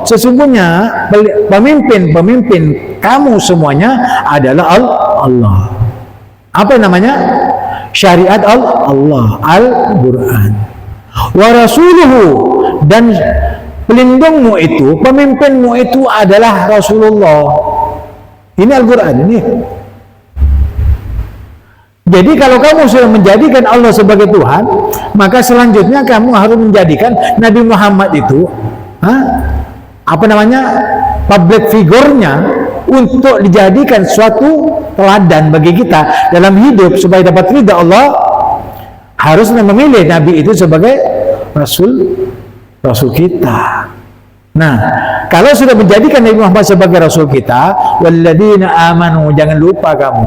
sesungguhnya pemimpin kamu semuanya adalah Allah. Apa namanya? Syariat Allah, Al-Quran. Wa rasuluhu, dan pelindungmu itu, pemimpinmu itu adalah Rasulullah. Ini Al-Quran ini. Jadi kalau kamu sudah menjadikan Allah sebagai Tuhan, maka selanjutnya kamu harus menjadikan Nabi Muhammad itu public figurnya untuk dijadikan suatu teladan bagi kita dalam hidup supaya dapat ridha Allah. Harus memilih Nabi itu sebagai Rasul kita. Nah, kalau sudah menjadikan Nabi Muhammad sebagai Rasul kita, walladzina amanu, jangan lupa kamu,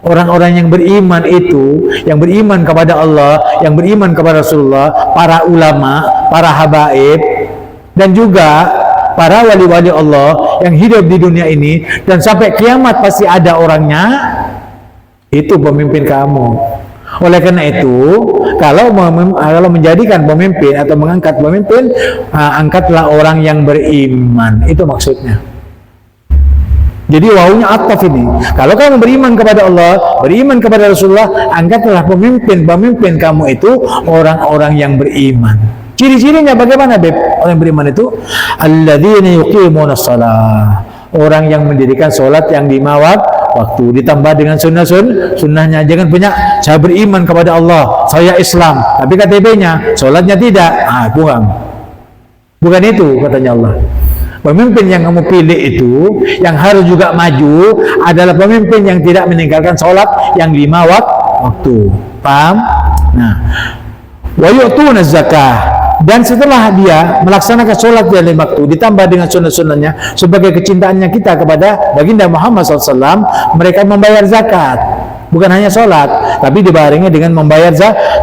orang-orang yang beriman itu, yang beriman kepada Allah, yang beriman kepada Rasulullah, para ulama, para habaib, dan juga para wali-wali Allah yang hidup di dunia ini, dan sampai kiamat pasti ada orangnya, itu pemimpin kamu. Oleh karena itu, kalau menjadikan pemimpin atau mengangkat pemimpin, angkatlah orang yang beriman. Itu maksudnya. Jadi wawunya ataf ini. Kalau kamu beriman kepada Allah, beriman kepada Rasulullah, angkatlah pemimpin kamu itu orang-orang yang beriman. Ciri-cirinya bagaimana, Beb? Orang yang beriman itu alladzina yuqimunas shalah. Orang yang mendirikan sholat yang lima waktu, ditambah dengan sunnahnya. Jangan punya saya beriman kepada Allah, saya Islam, tapi KTP-nya sholatnya tidak. Bukan itu katanya Allah. Pemimpin yang kamu pilih itu, yang harus juga maju, adalah pemimpin yang tidak meninggalkan sholat yang lima waktu. Paham? Nah, wa yu'tuna zakah. Dan setelah dia melaksanakan sholat yang lima waktu, ditambah dengan sunnah-sunnahnya, sebagai kecintaannya kita kepada baginda Muhammad SAW, mereka membayar zakat. Bukan hanya sholat, tapi dibarengi dengan membayar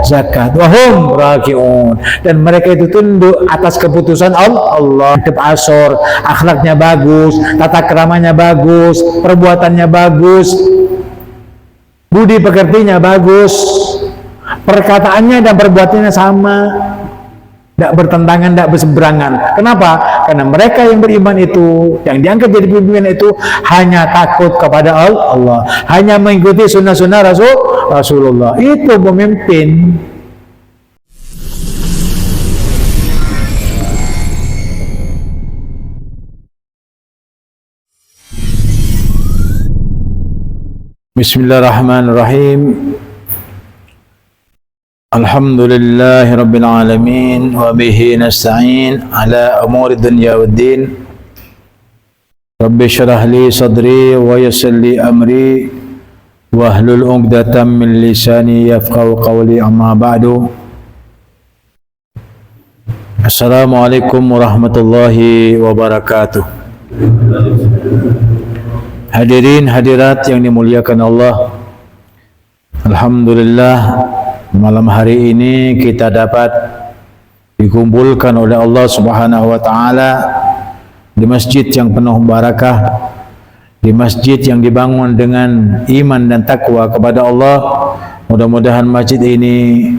zakat. Wahum raki'un. Dan mereka itu tunduk atas keputusan Allah. Hidup asor, akhlaknya bagus, tata keramanya bagus, perbuatannya bagus, budi pekertinya bagus, perkataannya dan perbuatannya sama, tidak bertentangan, tidak berseberangan. Kenapa? Karena mereka yang beriman itu, yang diangkat jadi pimpinan itu, hanya takut kepada Allah, hanya mengikuti sunnah-sunnah Rasulullah. Itu pemimpin. Bismillahirrahmanirrahim. Alhamdulillahi Rabbil Alamin, wa bihi nasta'in ala umuri dunya waddin. Rabbi syrah li sadri wa yassir li amri wahlul 'uqdatam min lisani yafqahu qawli, amma ba'du. Assalamualaikum warahmatullahi wabarakatuh. Hadirin hadirat yang dimuliakan Allah, alhamdulillah, malam hari ini kita dapat dikumpulkan oleh Allah Subhanahu wa taala di masjid yang penuh barakah, di masjid yang dibangun dengan iman dan takwa kepada Allah. Mudah-mudahan masjid ini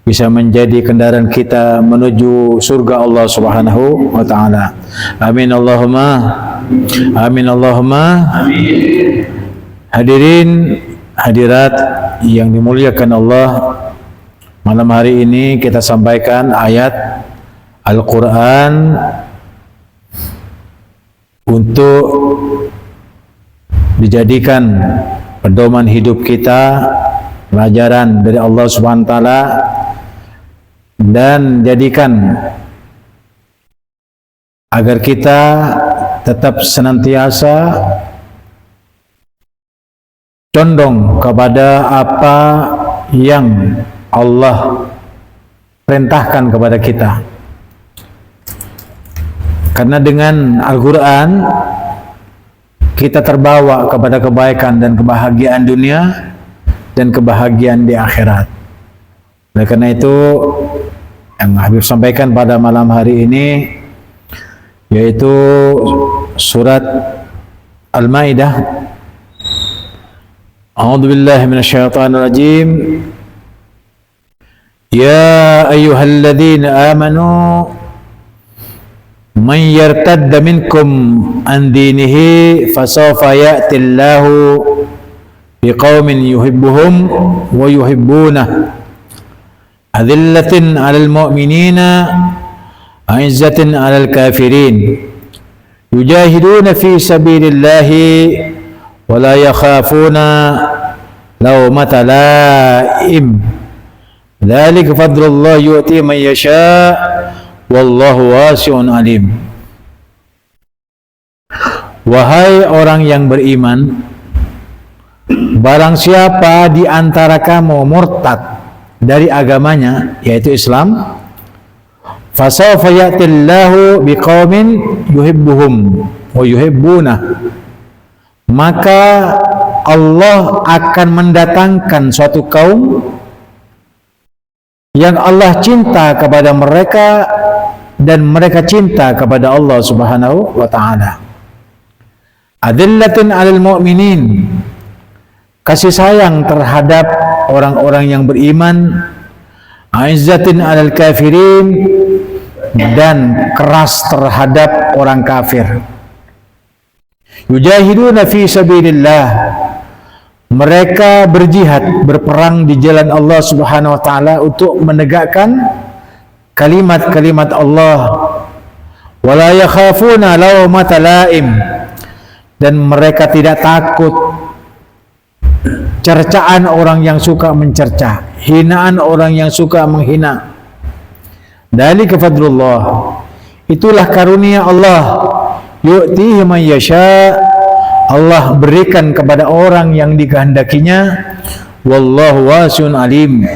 bisa menjadi kendaraan kita menuju surga Allah Subhanahu wa taala. Amin Allahumma amin Allahumma amin. Hadirin hadirat yang dimuliakan Allah, malam hari ini kita sampaikan ayat Al-Quran untuk dijadikan pedoman hidup kita, pelajaran dari Allah Subhanahu wa taala, dan jadikan agar kita tetap senantiasa condong kepada apa yang Allah perintahkan kepada kita. Karena dengan Al-Quran kita terbawa kepada kebaikan dan kebahagiaan dunia dan kebahagiaan di akhirat. Oleh karena itu, yang Habib sampaikan pada malam hari ini yaitu surat Al-Maidah. A'udzu billahi minasyaitonir rajim. Ya ayyuhalladzina amanu man yartadda minkum an dinihi fasawfa ya'ti Allahu biqaumin yuhibbuhum wa yuhibbunah adillatin 'alal mu'minina 'izzatin 'alal kafirin yujahiduna fi sabilillahi wa la yakhafuna lawmata la'im dzalika fadlullah yu'ti man yasha wallahu wasi'un alim. Wahai orang yang beriman, barang siapa di antara kamu murtad dari agamanya, yaitu Islam, fasawfa ya'tillahu biqaumin yuhibbuhum wa yuhibbunah, maka Allah akan mendatangkan suatu kaum yang Allah cinta kepada mereka dan mereka cinta kepada Allah Subhanahu wa ta'ala. Adillatin 'alal mu'minin, kasih sayang terhadap orang-orang yang beriman, aizzatin 'alal kafirin, dan keras terhadap orang kafir. Yujahiduna fi sabilillah, mereka berjihad, berperang di jalan Allah Subhanahu wa ta'ala untuk menegakkan kalimat-kalimat Allah. Wala yakhafuna lawmata la'im, dan mereka tidak takut cercaan orang yang suka mencerca, hinaan orang yang suka menghina. Dzalika fadlullah, itulah karunia Allah, yu'tihi man yasha, Allah berikan kepada orang yang dikehendakinya, wallahu wasi'un alim,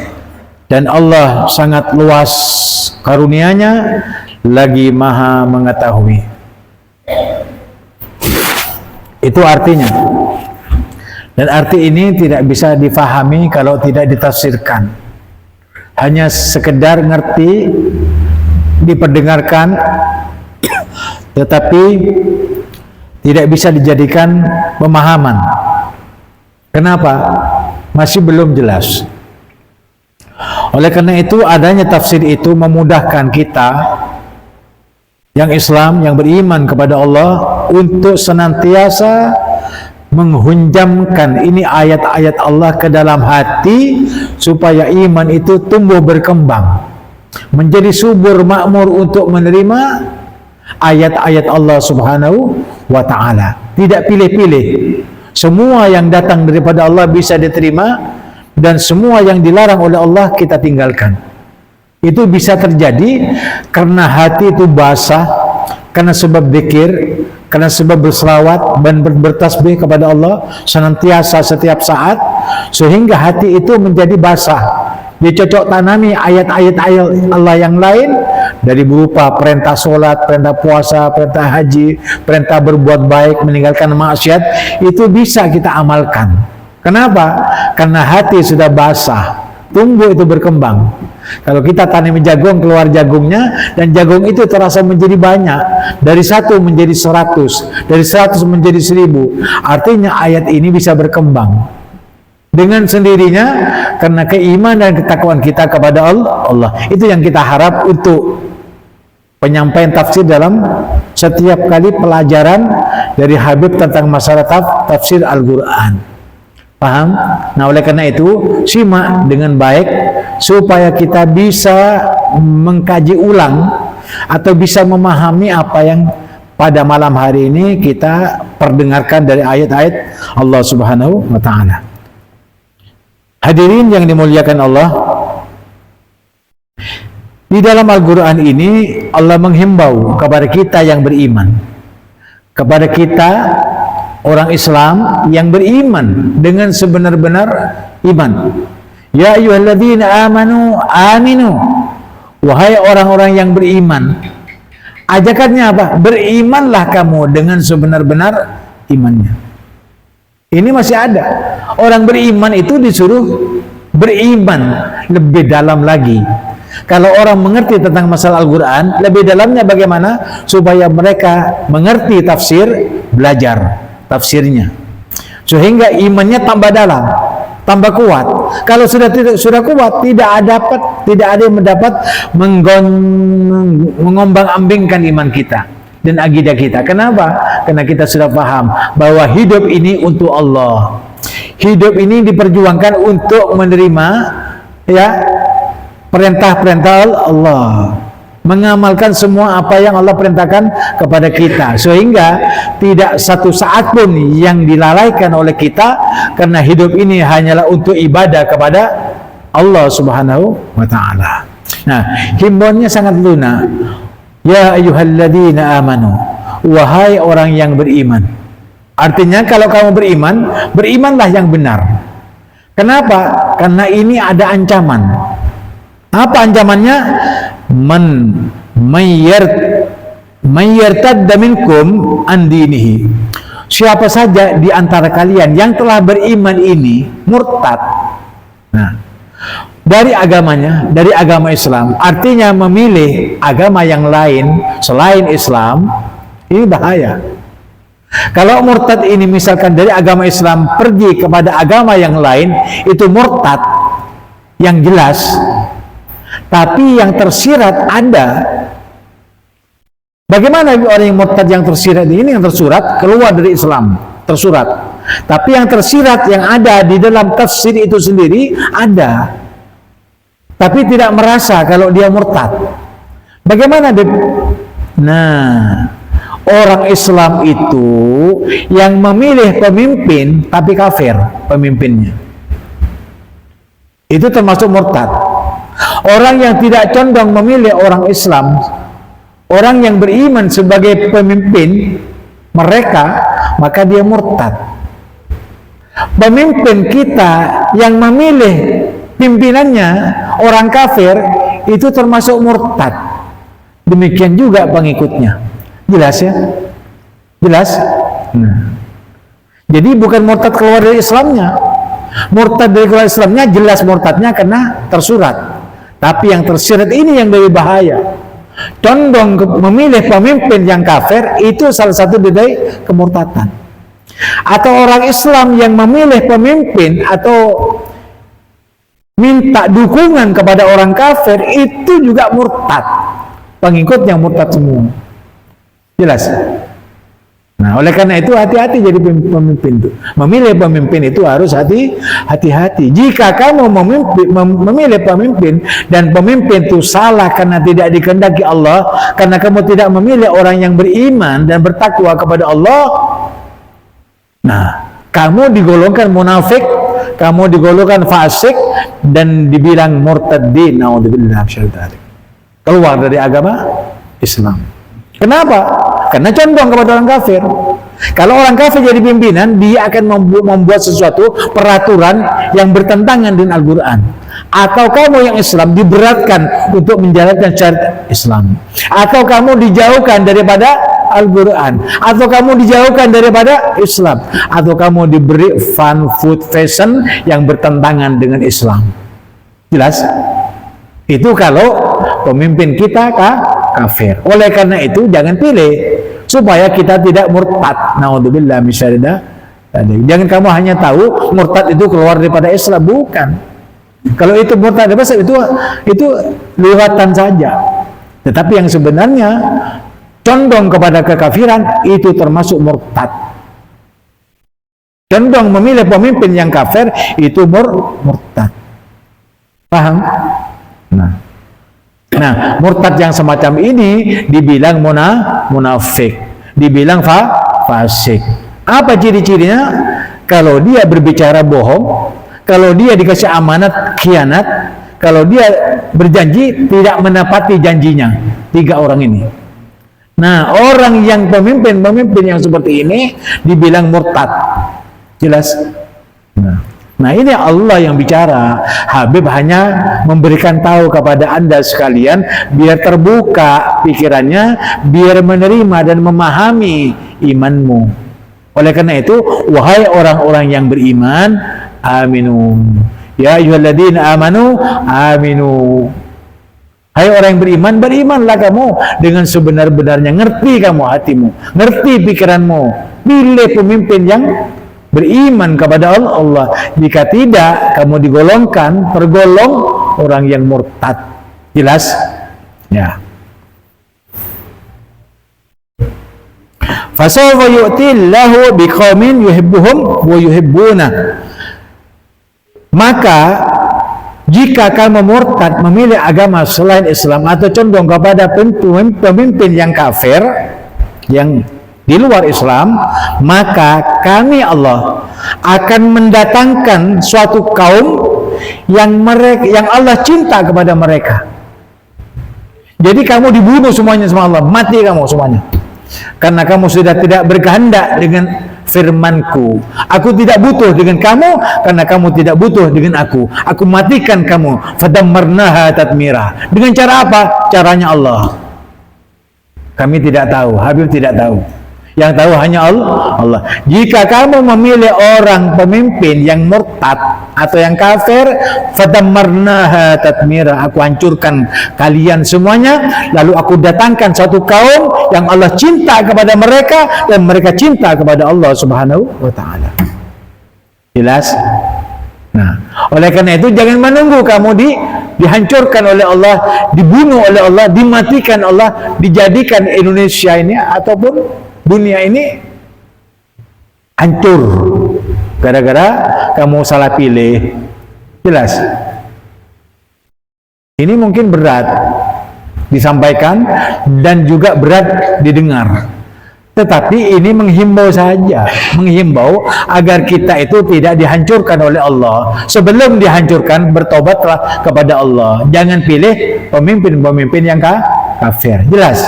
dan Allah sangat luas karunia-Nya lagi maha mengetahui. Itu artinya. Dan arti ini tidak bisa difahami kalau tidak ditafsirkan. Hanya sekedar ngerti, diperdengarkan, tetapi tidak bisa dijadikan pemahaman. Kenapa? Masih belum jelas. Oleh karena itu, adanya tafsir itu memudahkan kita yang Islam, yang beriman kepada Allah, untuk senantiasa menghunjamkan ini ayat-ayat Allah ke dalam hati, supaya iman itu tumbuh berkembang, menjadi subur makmur untuk menerima ayat-ayat Allah Subhanahu wa ta'ala. Tidak pilih-pilih, semua yang datang daripada Allah bisa diterima, dan semua yang dilarang oleh Allah kita tinggalkan. Itu bisa terjadi karena hati itu basah, karena sebab zikir, karena sebab berselawat dan bertasbih kepada Allah senantiasa setiap saat, sehingga hati itu menjadi basah. Dicocok tanami ayat-ayat Allah yang lain, dari berupa perintah sholat, perintah puasa, perintah haji, perintah berbuat baik, meninggalkan maksiat, itu bisa kita amalkan. Kenapa? Karena hati sudah basah, tumbuh itu berkembang. Kalau kita tanam jagung, keluar jagungnya, dan jagung itu terasa menjadi banyak, dari 1 menjadi 100, dari 100 menjadi 1000. Artinya ayat ini bisa berkembang dengan sendirinya karena keimanan dan ketakwaan kita kepada Allah. Itu yang kita harap untuk penyampaian tafsir dalam setiap kali pelajaran dari Habib tentang masalah tafsir Al-Quran. Paham? Nah, oleh karena itu simak dengan baik supaya kita bisa mengkaji ulang atau bisa memahami apa yang pada malam hari ini kita perdengarkan dari ayat-ayat Allah Subhanahu wa ta'ala. Hadirin yang dimuliakan Allah, di dalam Al-Quran ini Allah menghimbau kepada kita yang beriman, kepada kita orang Islam yang beriman dengan sebenar-benar iman. Ya ayyuhalladzina amanu aminu, wahai orang-orang yang beriman. Ajakannya apa? Berimanlah kamu dengan sebenar-benar imannya. Ini masih ada. Orang beriman itu disuruh beriman lebih dalam lagi. Kalau orang mengerti tentang masalah Al-Quran, lebih dalamnya bagaimana? Supaya mereka mengerti tafsir, belajar tafsirnya, sehingga imannya tambah dalam, tambah kuat. Kalau sudah kuat, tidak ada yang mendapat mengombang-ambingkan iman kita. dan akidah kita. Kenapa? Karena kita sudah paham bahwa hidup ini untuk Allah. Hidup ini diperjuangkan untuk menerima ya perintah-perintah Allah, mengamalkan semua apa yang Allah perintahkan kepada kita, sehingga tidak satu saat pun yang dilalaikan oleh kita, karena hidup ini hanyalah untuk ibadah kepada Allah Subhanahu wa ta'ala. Nah, himbauannya sangat lunak. Ya ayyuhalladzina amanu, wahai orang yang beriman. Artinya kalau kamu beriman, berimanlah yang benar. Kenapa? Karena ini ada ancaman. Apa ancamannya? Mayyartadda minkum an dinihi. Siapa saja di antara kalian yang telah beriman ini murtad, nah, dari agamanya, dari agama Islam, artinya memilih agama yang lain selain Islam, ini bahaya. Kalau murtad ini misalkan dari agama Islam pergi kepada agama yang lain, itu murtad yang jelas. Tapi yang tersirat ada. Bagaimana orang yang murtad yang tersirat ini, yang tersurat keluar dari Islam, tersurat. Tapi yang tersirat yang ada di dalam tafsir itu sendiri ada. Tapi tidak merasa kalau dia murtad. Bagaimana dia? Nah, orang Islam itu yang memilih pemimpin tapi kafir pemimpinnya, itu termasuk murtad. Orang yang tidak condong memilih orang Islam, orang yang beriman sebagai pemimpin mereka, maka dia murtad. Pemimpin kita yang memilih pimpinannya orang kafir, itu termasuk murtad. Demikian juga pengikutnya. Jelas ya? Jelas? Nah. Jadi bukan murtad keluar dari Islamnya. Murtad dari keluar Islamnya jelas murtadnya karena tersurat. Tapi yang tersirat ini yang lebih bahaya. Condong memilih pemimpin yang kafir, itu salah satu dari kemurtadan. Atau orang Islam yang memilih pemimpin atau minta dukungan kepada orang kafir, itu juga murtad. Pengikutnya murtad semua. Jelas? Nah, oleh karena itu hati-hati jadi pemimpin itu. Memilih pemimpin itu harus hati-hati. Jika kamu memilih pemimpin dan pemimpin itu salah karena tidak dikehendaki Allah, karena kamu tidak memilih orang yang beriman dan bertakwa kepada Allah, nah, kamu digolongkan munafik, kamu digolongkan fasik, dan dibilang murtadin, naudzubillah min dzalik. Keluar dari agama Islam. Kenapa? Karena condong kepada orang kafir. Kalau orang kafir jadi pimpinan, dia akan membuat sesuatu peraturan yang bertentangan dengan Al-Quran. Atau kamu yang Islam diberatkan untuk menjalankan syariat Islam. Atau kamu dijauhkan daripada Al-Quran. Atau kamu dijauhkan daripada Islam. Atau kamu diberi fun, food, fashion yang bertentangan dengan Islam. Jelas? Itu kalau pemimpin kita kafir. Oleh karena itu jangan pilih supaya kita tidak murtad. Naudzubillah min dzalik. Jangan kamu hanya tahu murtad itu keluar daripada Islam, bukan. Kalau itu murtad daripada Islam, itu lewatan saja. Tetapi yang sebenarnya condong kepada kekafiran itu termasuk murtad. Condong memilih pemimpin yang kafir itu murtad. Paham? Nah, murtad yang semacam ini dibilang munafik, dibilang fasik. Apa ciri-cirinya? Kalau dia berbicara bohong, kalau dia dikasih amanat khianat, kalau dia berjanji tidak menepati janjinya. 3 orang ini. Nah, orang yang pemimpin yang seperti ini dibilang murtad. Jelas? Nah, ini Allah yang bicara. Habib hanya memberikan tahu kepada Anda sekalian biar terbuka pikirannya, biar menerima dan memahami imanmu. Oleh karena itu, wahai orang-orang yang beriman, aminu. Ya ayyuhalladzina amanu, aminu. Hai orang yang beriman, berimanlah kamu dengan sebenar-benarnya. Ngerti kamu hatimu, ngerti pikiranmu. Pilih pemimpin yang beriman kepada Allah. Jika tidak, kamu tergolong orang yang murtad. Jelas? Ya. Fasawfa yu'tillahu biqaumin yuhibbuhum wa yuhibbuna. Maka jika kamu murtad memilih agama selain Islam atau condong kepada pemimpin yang kafir, yang di luar Islam, maka kami Allah akan mendatangkan suatu kaum yang Allah cinta kepada mereka. Jadi kamu dibunuh semuanya sama Allah, mati kamu semuanya. Karena kamu sudah tidak berkehendak dengan firmanku. Aku tidak butuh dengan kamu karena kamu tidak butuh dengan aku. Aku matikan kamu. Fadammarnaha tadmira. Dengan cara apa? Caranya Allah. Kami tidak tahu, Habib tidak tahu. Yang tahu hanya Allah. Jika kamu memilih orang pemimpin yang murtad atau yang kafir, fadammarnaha tadmira, aku hancurkan kalian semuanya, lalu aku datangkan satu kaum yang Allah cinta kepada mereka dan mereka cinta kepada Allah Subhanahu wa taala. Jelas? Nah, oleh karena itu jangan menunggu kamu dihancurkan oleh Allah, dibunuh oleh Allah, dimatikan Allah, dijadikan Indonesia ini ataupun dunia ini hancur gara-gara kamu salah pilih. Jelas? Ini mungkin berat disampaikan dan juga berat didengar. Tetapi ini menghimbau saja, menghimbau agar kita itu tidak dihancurkan oleh Allah. Sebelum dihancurkan, bertobatlah kepada Allah. Jangan pilih pemimpin-pemimpin yang kafir. Jelas?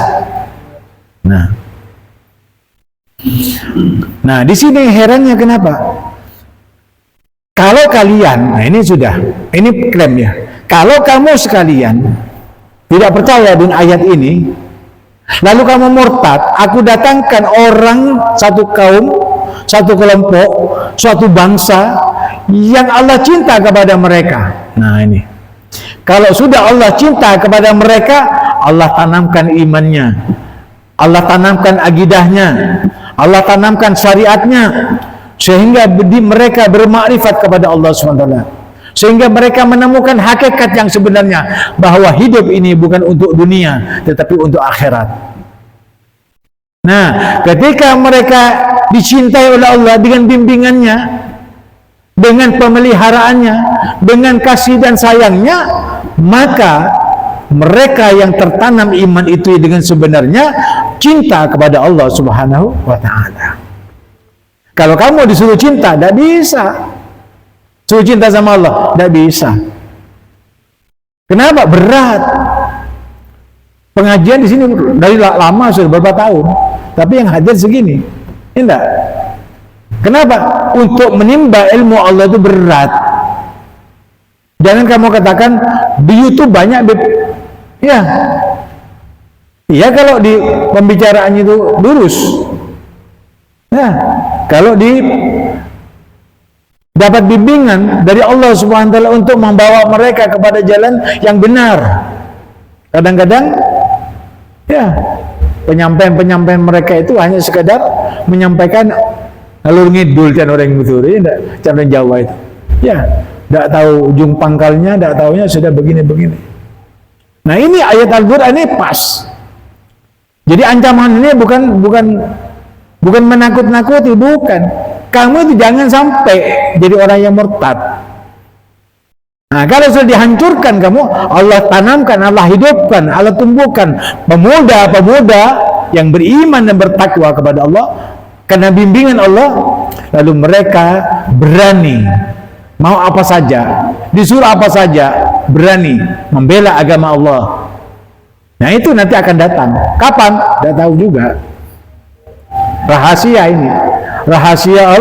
Nah, di sini herannya kenapa? Kalau kalian, nah ini klaimnya. Kalau kamu sekalian tidak percaya dengan ayat ini, lalu kamu murtad, aku datangkan orang, satu kaum, satu kelompok, suatu bangsa yang Allah cinta kepada mereka. Nah ini, kalau sudah Allah cinta kepada mereka, Allah tanamkan imannya, Allah tanamkan akidahnya, Allah tanamkan syariatnya, sehingga mereka bermakrifat kepada Allah SWT, sehingga mereka menemukan hakikat yang sebenarnya, bahwa hidup ini bukan untuk dunia tetapi untuk akhirat. Nah, ketika mereka dicintai oleh Allah dengan bimbingannya, dengan pemeliharaannya, dengan kasih dan sayangnya, maka mereka yang tertanam iman itu dengan sebenarnya cinta kepada Allah Subhanahu wa ta'ala. Kalau kamu disuruh cinta, tidak bisa. Suruh cinta sama Allah, tidak bisa. Kenapa? Berat. Pengajian di sini dari lama, sudah beberapa tahun, tapi yang hadir segini. Tidak. Kenapa? Untuk menimba ilmu Allah itu berat. Jangan kamu katakan di YouTube banyak, ya. Iya kalau di pembicaraannya itu lurus. Nah, kalau dapat bimbingan dari Allah Subhanahu wa taala untuk membawa mereka kepada jalan yang benar. Kadang-kadang ya, penyampaian mereka itu hanya sekadar menyampaikan alur ngidul kan orang betul, ya, cara Jawa itu. Ya, tidak tahu ujung pangkalnya, tidak tahunya sudah begini-begini. Nah, ini ayat Al-Qur'an ini pas. Jadi ancaman ini bukan menakut-nakuti, bukan. Kamu itu jangan sampai jadi orang yang murtad. Nah, kalau sudah dihancurkan kamu, Allah tanamkan, Allah hidupkan, Allah tumbuhkan pemuda-pemuda yang beriman dan bertakwa kepada Allah karena bimbingan Allah, lalu mereka berani mau apa saja, disuruh apa saja, berani membela agama Allah. Nah, itu nanti akan datang. Kapan? Tidak tahu juga. Rahasia ini. Rahasia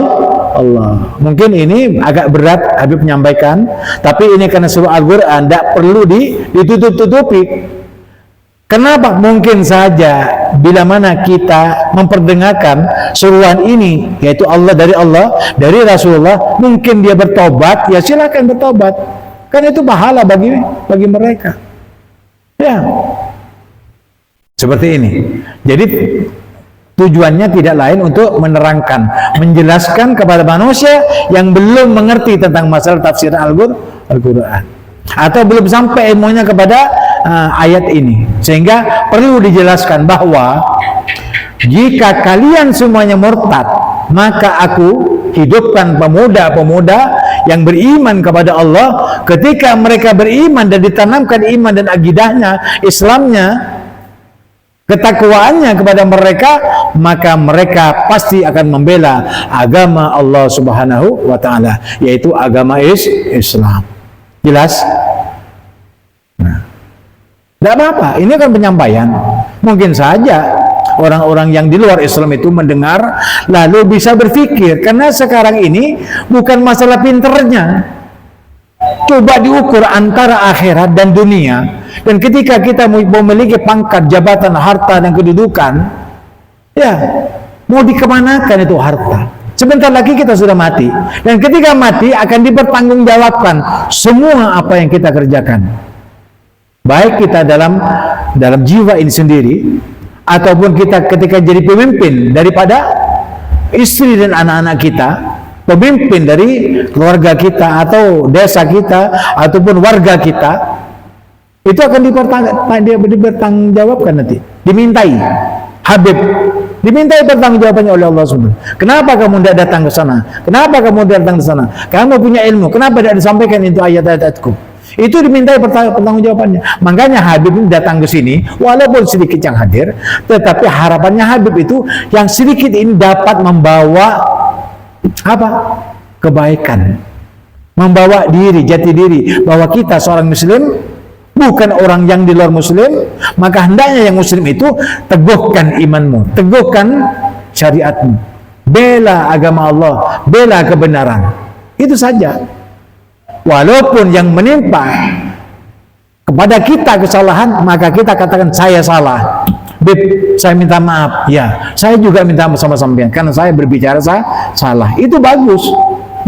Allah. Mungkin ini agak berat Habib menyampaikan, tapi ini karena surah Al-Qur'an tidak perlu ditutup-tutupi. Kenapa? Mungkin saja bila mana kita memperdengarkan suruhan ini, yaitu Allah, dari Rasulullah, mungkin dia bertobat, ya silakan bertobat. Kan itu pahala bagi mereka. Ya. Seperti ini. Jadi tujuannya tidak lain untuk menerangkan, menjelaskan kepada manusia yang belum mengerti tentang masalah tafsir Al-Qur'an atau belum sampai ilmunya kepada ayat ini, sehingga perlu dijelaskan bahwa jika kalian semuanya murtad, maka aku hidupkan pemuda-pemuda yang beriman kepada Allah. Ketika mereka beriman dan ditanamkan iman dan akidahnya, Islamnya, ketakwaannya kepada mereka, maka mereka pasti akan membela agama Allah Subhanahu wa ta'ala, yaitu agama Islam. Jelas? Nah, tidak apa-apa, ini kan penyampaian. Mungkin saja orang-orang yang di luar Islam itu mendengar lalu bisa berpikir, karena sekarang ini bukan masalah pinternya. Coba diukur antara akhirat dan dunia. Dan ketika kita memiliki pangkat, jabatan, harta, dan kedudukan, ya, mau dikemanakan itu harta? Sebentar lagi kita sudah mati. Dan ketika mati akan dipertanggungjawabkan semua apa yang kita kerjakan. Baik kita dalam jiwa ini sendiri, ataupun kita ketika jadi pemimpin daripada istri dan anak-anak kita, pemimpin dari keluarga kita atau desa kita ataupun warga kita, itu akan dipertanggungjawabkan nanti, dimintai. Habib dimintai pertanggungjawabannya oleh Allah Subhanahu. Kenapa kamu tidak datang ke sana? Kenapa kamu tidak datang ke sana? Kamu punya ilmu, kenapa tidak disampaikan itu ayat-ayatku? Itu dimintai pertanggungjawabannya. Makanya Habib ini datang ke sini, walaupun sedikit yang hadir, tetapi harapannya Habib itu yang sedikit ini dapat membawa apa? Kebaikan, membawa diri, jati diri, bahwa kita seorang muslim bukan orang yang di luar muslim. Maka hendaknya yang muslim itu teguhkan imanmu, teguhkan syariatmu, bela agama Allah, bela kebenaran. Itu saja. Walaupun yang menimpa kepada kita kesalahan, maka kita katakan saya salah. Beb, saya minta maaf. Ya, saya juga minta maaf sama sampean karena saya berbicara salah. Itu bagus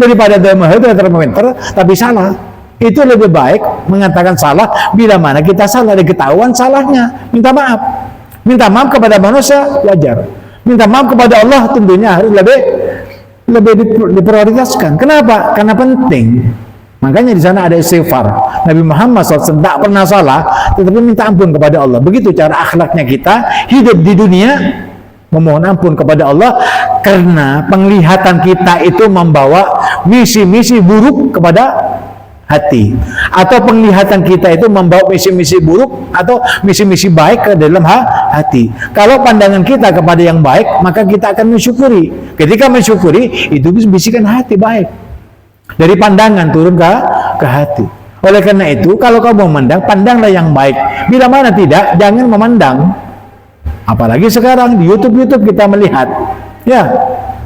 daripada termometer tapi salah. Itu lebih baik mengatakan salah bila mana kita salah dan ketahuan salahnya. Minta maaf. Minta maaf kepada manusia wajar. Minta maaf kepada Allah tentunya harus lebih diprioritaskan. Kenapa? Karena penting. Makanya di sana ada istighfar. Nabi Muhammad SAW tidak pernah salah, tetapi minta ampun kepada Allah. Begitu cara akhlaknya kita hidup di dunia, memohon ampun kepada Allah, karena penglihatan kita itu membawa misi-misi buruk kepada hati, atau penglihatan kita itu membawa misi-misi buruk atau misi-misi baik ke dalam hati. Kalau pandangan kita kepada yang baik, maka kita akan mensyukuri. Ketika mensyukuri, itu bisikan hati baik. Dari pandangan turun ke hati. Oleh karena itu, kalau kamu memandang, pandanglah yang baik. Bila mana tidak, jangan memandang. Apalagi sekarang di YouTube kita melihat, ya,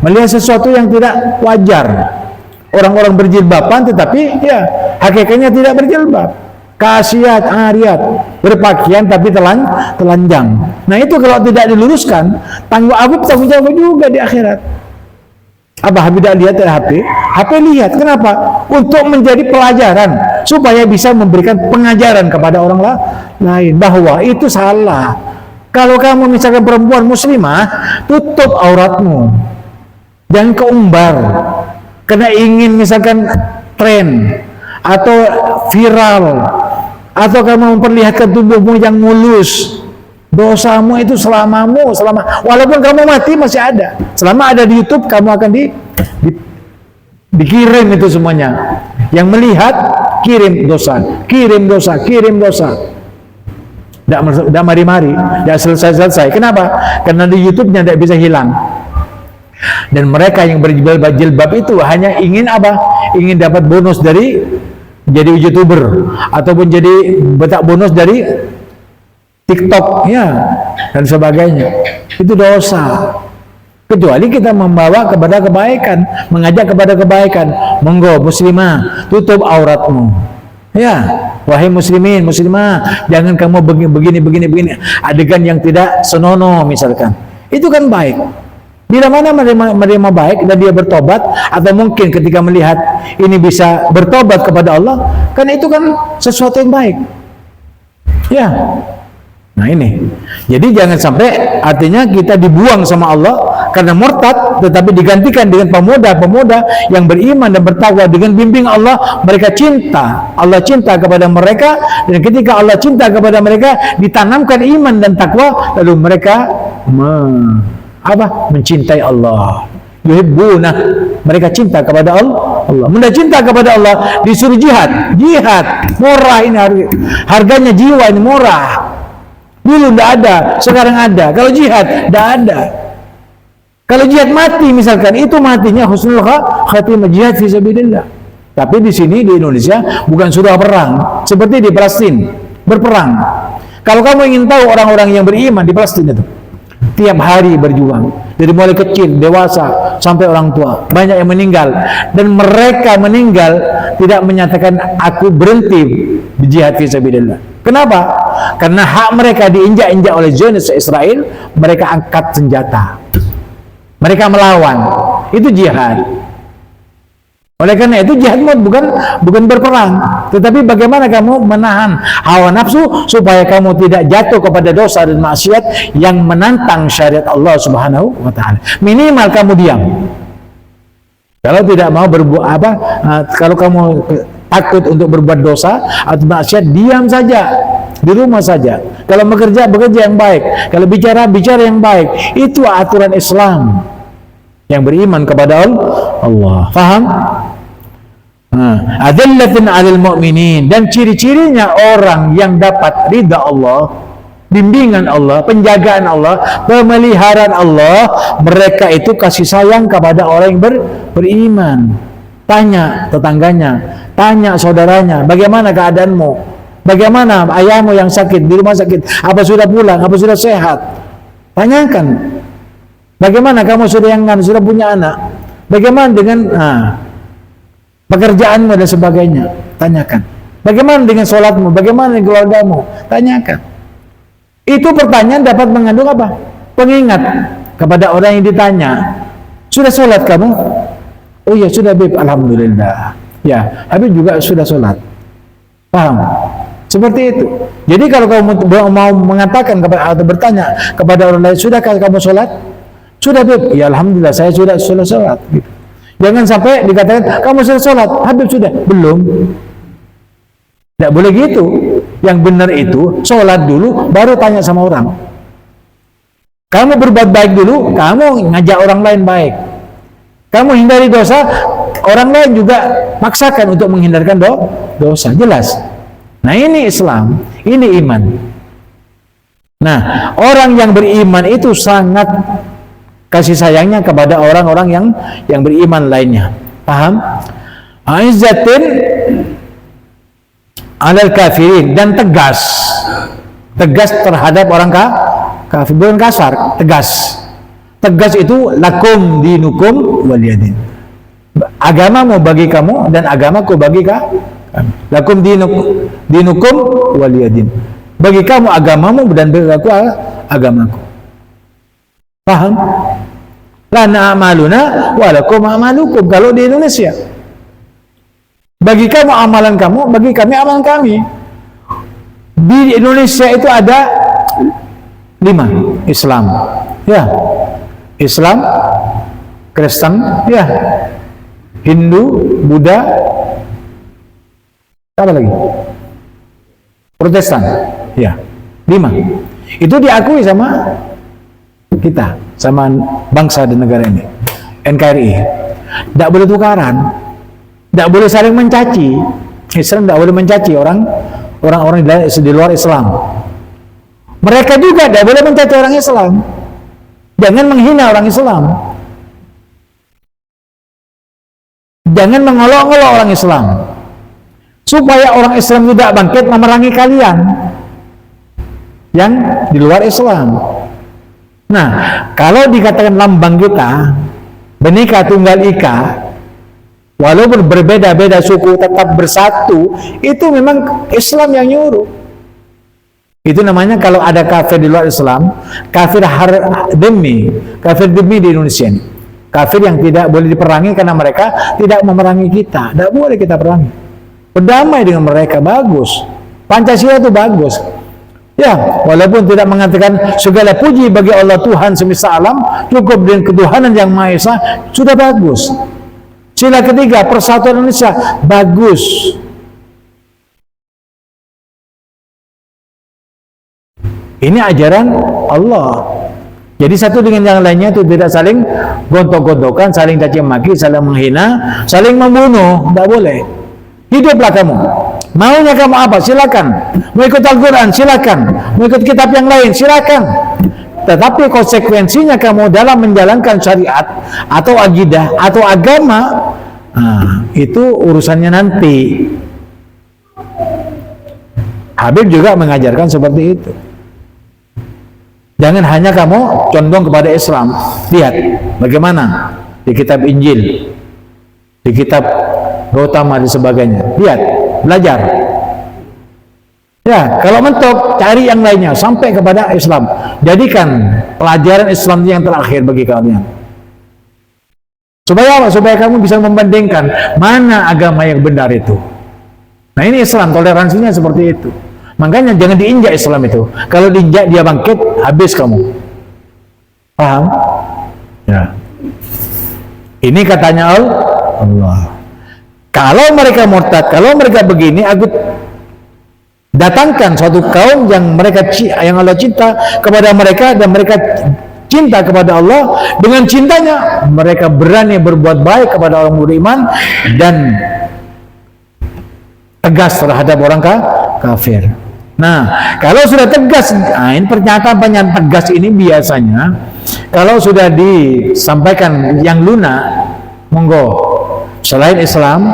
melihat sesuatu yang tidak wajar. Orang-orang berjilbaban, tetapi ya hakikatnya tidak berjilbab. Kasiat, ariat, berpakaian tapi telanjang. Nah itu kalau tidak diluruskan, tanggung jawab juga di akhirat. Apa Habib tidak lihat dari HP? HP lihat. Kenapa? Untuk menjadi pelajaran, supaya bisa memberikan pengajaran kepada orang lain bahwa itu salah. Kalau kamu misalkan perempuan muslimah, tutup auratmu, jangan keumbar, karena ingin misalkan tren atau viral, atau kamu memperlihatkan tubuhmu yang mulus. Dosamu itu selama walaupun kamu mati masih ada. Selama ada di YouTube, kamu akan dikirim itu semuanya. Yang melihat kirim dosa. Tidak mari-mari, tidak selesai. Kenapa? Karena di YouTube-nya tidak bisa hilang. Dan mereka yang berjilbab itu hanya ingin apa? Ingin dapat bonus dari jadi YouTuber, ataupun jadi bonus dari TikTok, ya, dan sebagainya. Itu dosa. Kecuali kita membawa kepada kebaikan, mengajak kepada kebaikan. Monggo muslimah, tutup auratmu. Ya, wahai muslimin, muslimah, jangan kamu begini. Adegan yang tidak senonoh misalkan. Itu kan baik. Bila mana menerima baik dan dia bertobat, atau mungkin ketika melihat ini bisa bertobat kepada Allah, kan itu kan sesuatu yang baik. Ya. Nah ini, jadi jangan sampai artinya kita dibuang sama Allah karena murtad, tetapi digantikan dengan pemuda-pemuda yang beriman dan bertakwa dengan bimbing Allah. Mereka cinta, Allah cinta kepada mereka, dan ketika Allah cinta kepada mereka, ditanamkan iman dan takwa, lalu mereka mencintai Allah. Yuhibbuna, mereka cinta kepada Allah. Mudah cinta kepada Allah, disuruh jihad. Jihad murah ini, harganya jiwa ini murah. Dulu tidak ada, sekarang ada. Kalau jihad tidak ada. Kalau jihad mati misalkan, itu matinya husnul khatimah, jihad fi sabilillah. Tapi di sini di Indonesia bukan sudah perang seperti di Palestina, berperang. Kalau kamu ingin tahu orang-orang yang beriman di Palestina itu, tiap hari berjuang, dari mulai kecil, dewasa, sampai orang tua, banyak yang meninggal, dan mereka meninggal tidak menyatakan aku berhenti berjihad fi sabilillah. Kenapa? Karena hak mereka diinjak-injak oleh Zionis Israel, mereka angkat senjata, mereka melawan, itu jihad. Oleh karena itu jihad bukan berperang, tetapi bagaimana kamu menahan hawa nafsu supaya kamu tidak jatuh kepada dosa dan maksiat yang menantang syariat Allah Subhanahu wa taala. Minimal kamu diam. Kalau tidak mau berbuat kalau kamu takut untuk berbuat dosa atau maksiat, diam saja, di rumah saja. Kalau bekerja yang baik, kalau bicara yang baik. Itu aturan Islam yang beriman kepada Allah. Faham? Adillatin 'alal mu'minin, dan ciri-cirinya orang yang dapat ridha Allah, bimbingan Allah, penjagaan Allah, pemeliharaan Allah, mereka itu kasih sayang kepada orang yang beriman. Tanya tetangganya, tanya saudaranya, bagaimana keadaanmu? Bagaimana ayahmu yang sakit di rumah sakit? Apa sudah pulang? Apa sudah sehat? Tanyakan. Bagaimana kamu sudah punya anak? Bagaimana dengan pekerjaanmu dan sebagainya? Tanyakan. Bagaimana dengan sholatmu? Bagaimana dengan keluargamu? Tanyakan. Itu pertanyaan dapat mengandung apa? Pengingat kepada orang yang ditanya. Sudah sholat kamu? Oh ya sudah, Beb, alhamdulillah. Ya, Habib juga sudah sholat. Paham? Seperti itu. Jadi kalau kamu mau mengatakan atau bertanya kepada orang lain, sudahkah kamu sholat? Sudah, Beb. Ya alhamdulillah, saya sudah sholat. Gitu. Jangan sampai dikatakan kamu sudah sholat, Habib sudah belum. Tidak boleh gitu. Yang benar itu sholat dulu, baru tanya sama orang. Kamu berbuat baik dulu, kamu ngajak orang lain baik. Kamu hindari dosa, orang lain juga maksakan untuk menghindarkan dosa. Jelas. Nah ini Islam, ini iman. Nah orang yang beriman itu sangat kasih sayangnya kepada orang-orang yang beriman lainnya. Paham? Aizzatin 'alal kafirin, dan tegas terhadap orang kafir, bukan kasar, tegas. Tegas itu lakum dinukum waliyadin. Agamamu bagi kamu dan agamaku bagi kami. Lakum dinukum waliyadin. Bagi kamu agamamu dan bagi aku agamaku. Paham? Lana amaluna walakum amalukum. Kalau di Indonesia, bagi kamu amalan kamu, bagi kami amalan kami. Di Indonesia itu ada 5 Islam, ya, Islam, Kristen, ya, Hindu, Buddha, apa lagi? Protestan, ya, 5. Itu diakui sama kita, sama bangsa dan negara ini, NKRI. Tidak boleh tukaran, tidak boleh saling mencaci. Islam tidak boleh mencaci orang-orang di luar Islam. Mereka juga tidak boleh mencaci orang Islam. Jangan menghina orang Islam. Jangan mengolok-olok orang Islam. Supaya orang Islam tidak bangkit memerangi kalian yang di luar Islam. Nah, kalau dikatakan lambang kita Bhinneka Tunggal Ika, walaupun berbeda-beda suku tetap bersatu, itu memang Islam yang nyuruh. Itu namanya kalau ada kafir di luar Islam, kafir demi di Indonesia ini. Kafir yang tidak boleh diperangi karena mereka tidak memerangi kita. Tidak boleh kita perangi. Berdamai dengan mereka, bagus. Pancasila itu bagus. Ya, walaupun tidak mengatakan segala puji bagi Allah Tuhan semesta alam, cukup dengan ketuhanan yang Maha Esa, sudah bagus. Sila ketiga, persatuan Indonesia, bagus. Ini ajaran Allah. Jadi satu dengan yang lainnya itu tidak saling gontok-gontokan, saling caci maki, saling menghina, saling membunuh. Tidak boleh. Hiduplah kamu. Maunya kamu apa? Silakan. Mau ikut Al-Quran? Silakan. Mau ikut kitab yang lain? Silakan. Tetapi konsekuensinya kamu dalam menjalankan syariat atau akidah atau agama, itu urusannya nanti. Habib juga mengajarkan seperti itu. Jangan hanya kamu condong kepada Islam. Lihat bagaimana di kitab Injil, di kitab Gautama dan sebagainya. Lihat, belajar. Ya, kalau mentok, cari yang lainnya sampai kepada Islam. Jadikan pelajaran Islam yang terakhir bagi kalian. Supaya apa? Supaya kamu bisa membandingkan mana agama yang benar itu. Nah, ini Islam, toleransinya seperti itu. Makanya jangan diinjak Islam itu. Kalau diinjak dia bangkit, habis kamu. Paham? Ya. Ini katanya Allah. Kalau mereka murtad, kalau mereka begini, aku datangkan suatu kaum yang Allah cinta kepada mereka dan mereka cinta kepada Allah. Dengan cintanya mereka berani berbuat baik kepada orang beriman dan tegas terhadap orang kafir. Nah, kalau sudah tegas, ini pernyataan tegas ini biasanya kalau sudah disampaikan yang lunak, monggo. Selain Islam,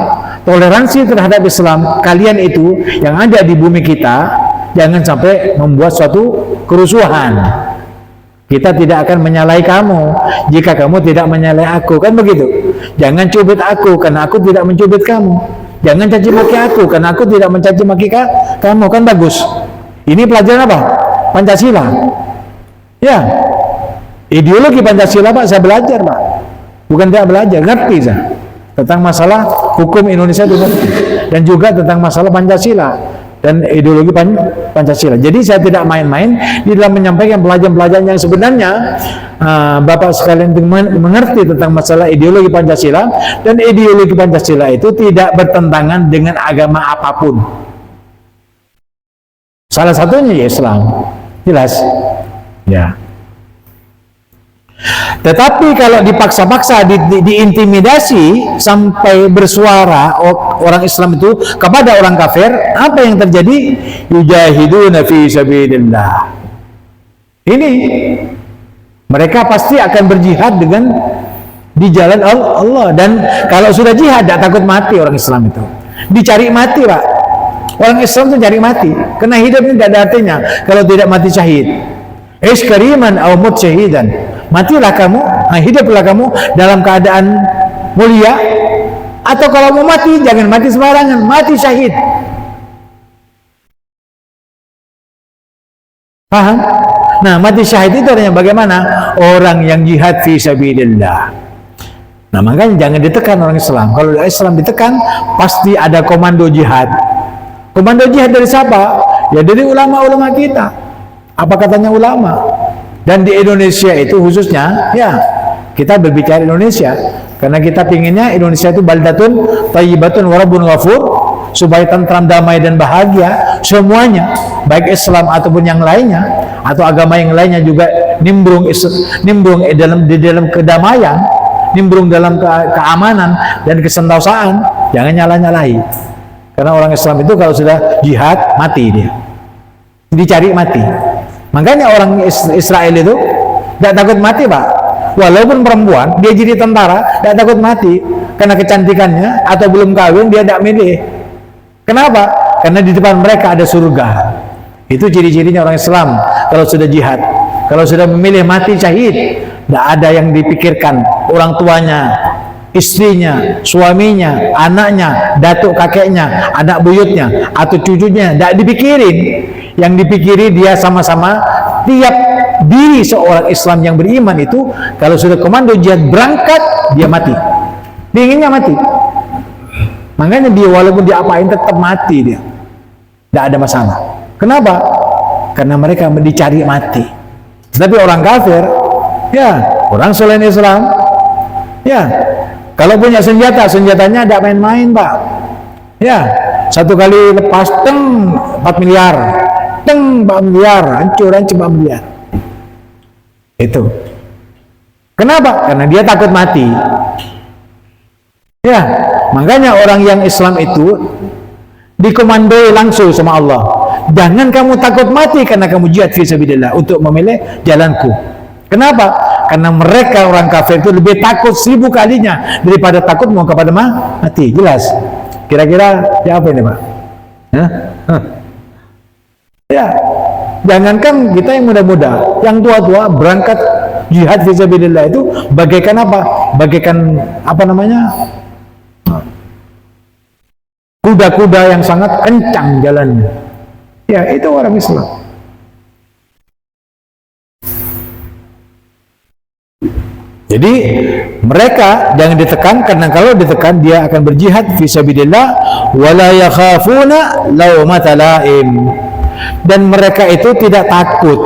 toleransi terhadap Islam, kalian itu yang ada di bumi kita, jangan sampai membuat suatu kerusuhan. Kita tidak akan menyalahi kamu jika kamu tidak menyalahi aku, kan begitu. Jangan cubit aku karena aku tidak mencubit kamu. Jangan caci maki aku karena aku tidak mencaci maki kamu, kan bagus. Ini pelajaran apa? Pancasila. Ya. Ideologi Pancasila, Pak, saya belajar, Pak. Bukan tidak belajar, ngerti saya. Tentang masalah hukum Indonesia itu ngerti. Dan juga tentang masalah Pancasila dan ideologi Pancasila. Jadi saya tidak main-main di dalam menyampaikan pelajaran-pelajaran yang sebenarnya Bapak sekalian mengerti tentang masalah ideologi Pancasila, dan ideologi Pancasila itu tidak bertentangan dengan agama apapun. Salah satunya ya Islam, jelas. Ya. Tetapi kalau dipaksa-paksa, diintimidasi sampai bersuara orang Islam itu kepada orang kafir, apa yang terjadi? Yujahiduna fi sabilillah. Ini mereka pasti akan berjihad dengan di jalan Allah. Dan kalau sudah jihad, tidak takut mati orang Islam itu. Dicari mati, Pak. Orang Islam itu cari mati. Karena hidup ini tidak ada artinya kalau tidak mati syahid. Ish kariman aw mut syahidan. Matilah kamu, hiduplah kamu dalam keadaan mulia, atau kalau mau mati jangan mati sembarangan, mati syahid. Paham? Nah, mati syahid itu artinya bagaimana? Orang yang jihad fi sabilillah. Nah, makanya jangan ditekan orang Islam. Kalau Islam ditekan, pasti ada komando jihad. Komando jihad dari siapa? Ya dari ulama-ulama kita. Apa katanya ulama? Dan di Indonesia itu khususnya, ya kita berbicara Indonesia karena kita pinginnya Indonesia itu baldatun thayyibatun wa rabbun ghafur, supaya tentram, damai dan bahagia semuanya, baik Islam ataupun yang lainnya atau agama yang lainnya juga nimbrung di dalam kedamaian, nimbrung dalam keamanan dan kesentosaan. Jangan nyalah-nyalahi, karena orang Islam itu kalau sudah jihad mati, dia dicari mati. Makanya orang Israel itu tidak takut mati, Pak. Walaupun perempuan, dia jadi tentara, tidak takut mati. Karena kecantikannya, atau belum kawin, dia tidak milih. Kenapa? Karena di depan mereka ada surga. Itu ciri-cirinya orang Islam kalau sudah jihad. Kalau sudah memilih mati syahid, tidak ada yang dipikirkan. Orang tuanya, istrinya, suaminya, anaknya, datuk kakeknya, anak buyutnya, atau cucunya, tidak dipikirin. Yang dipikiri dia sama-sama tiap diri seorang Islam yang beriman itu kalau sudah komando jihad berangkat, dia mati. Dia inginnya mati. Makanya dia walaupun diapain tetap mati dia. Tidak ada masalah. Kenapa? Karena mereka dicari mati. Tapi orang kafir, ya orang selain Islam, ya kalau punya senjata, senjatanya tidak main-main, Pak. Ya, satu kali lepas 4 miliar. 4 miliar, hancur 4 miliar. Itu. Kenapa? Karena dia takut mati. Ya, makanya orang yang Islam itu dikomandoi langsung sama Allah. Jangan kamu takut mati karena kamu jihad fisabilillah untuk memilih jalanku. Kenapa? Karena mereka orang kafir itu lebih takut 1000 kalinya daripada takut mau kepada mati. Jelas? Kira-kira ya apa ini, Pak? Ya, jangankan kita yang muda-muda, yang tua-tua berangkat jihad fisabilillah itu bagaikan apa? Bagaikan apa namanya? Kuda-kuda yang sangat kencang jalannya. Ya, itu orang Islam. Jadi mereka jangan ditekan, karena kalau ditekan dia akan berjihad fisabilillah wala yakhafuna laumata laim. Dan mereka itu tidak takut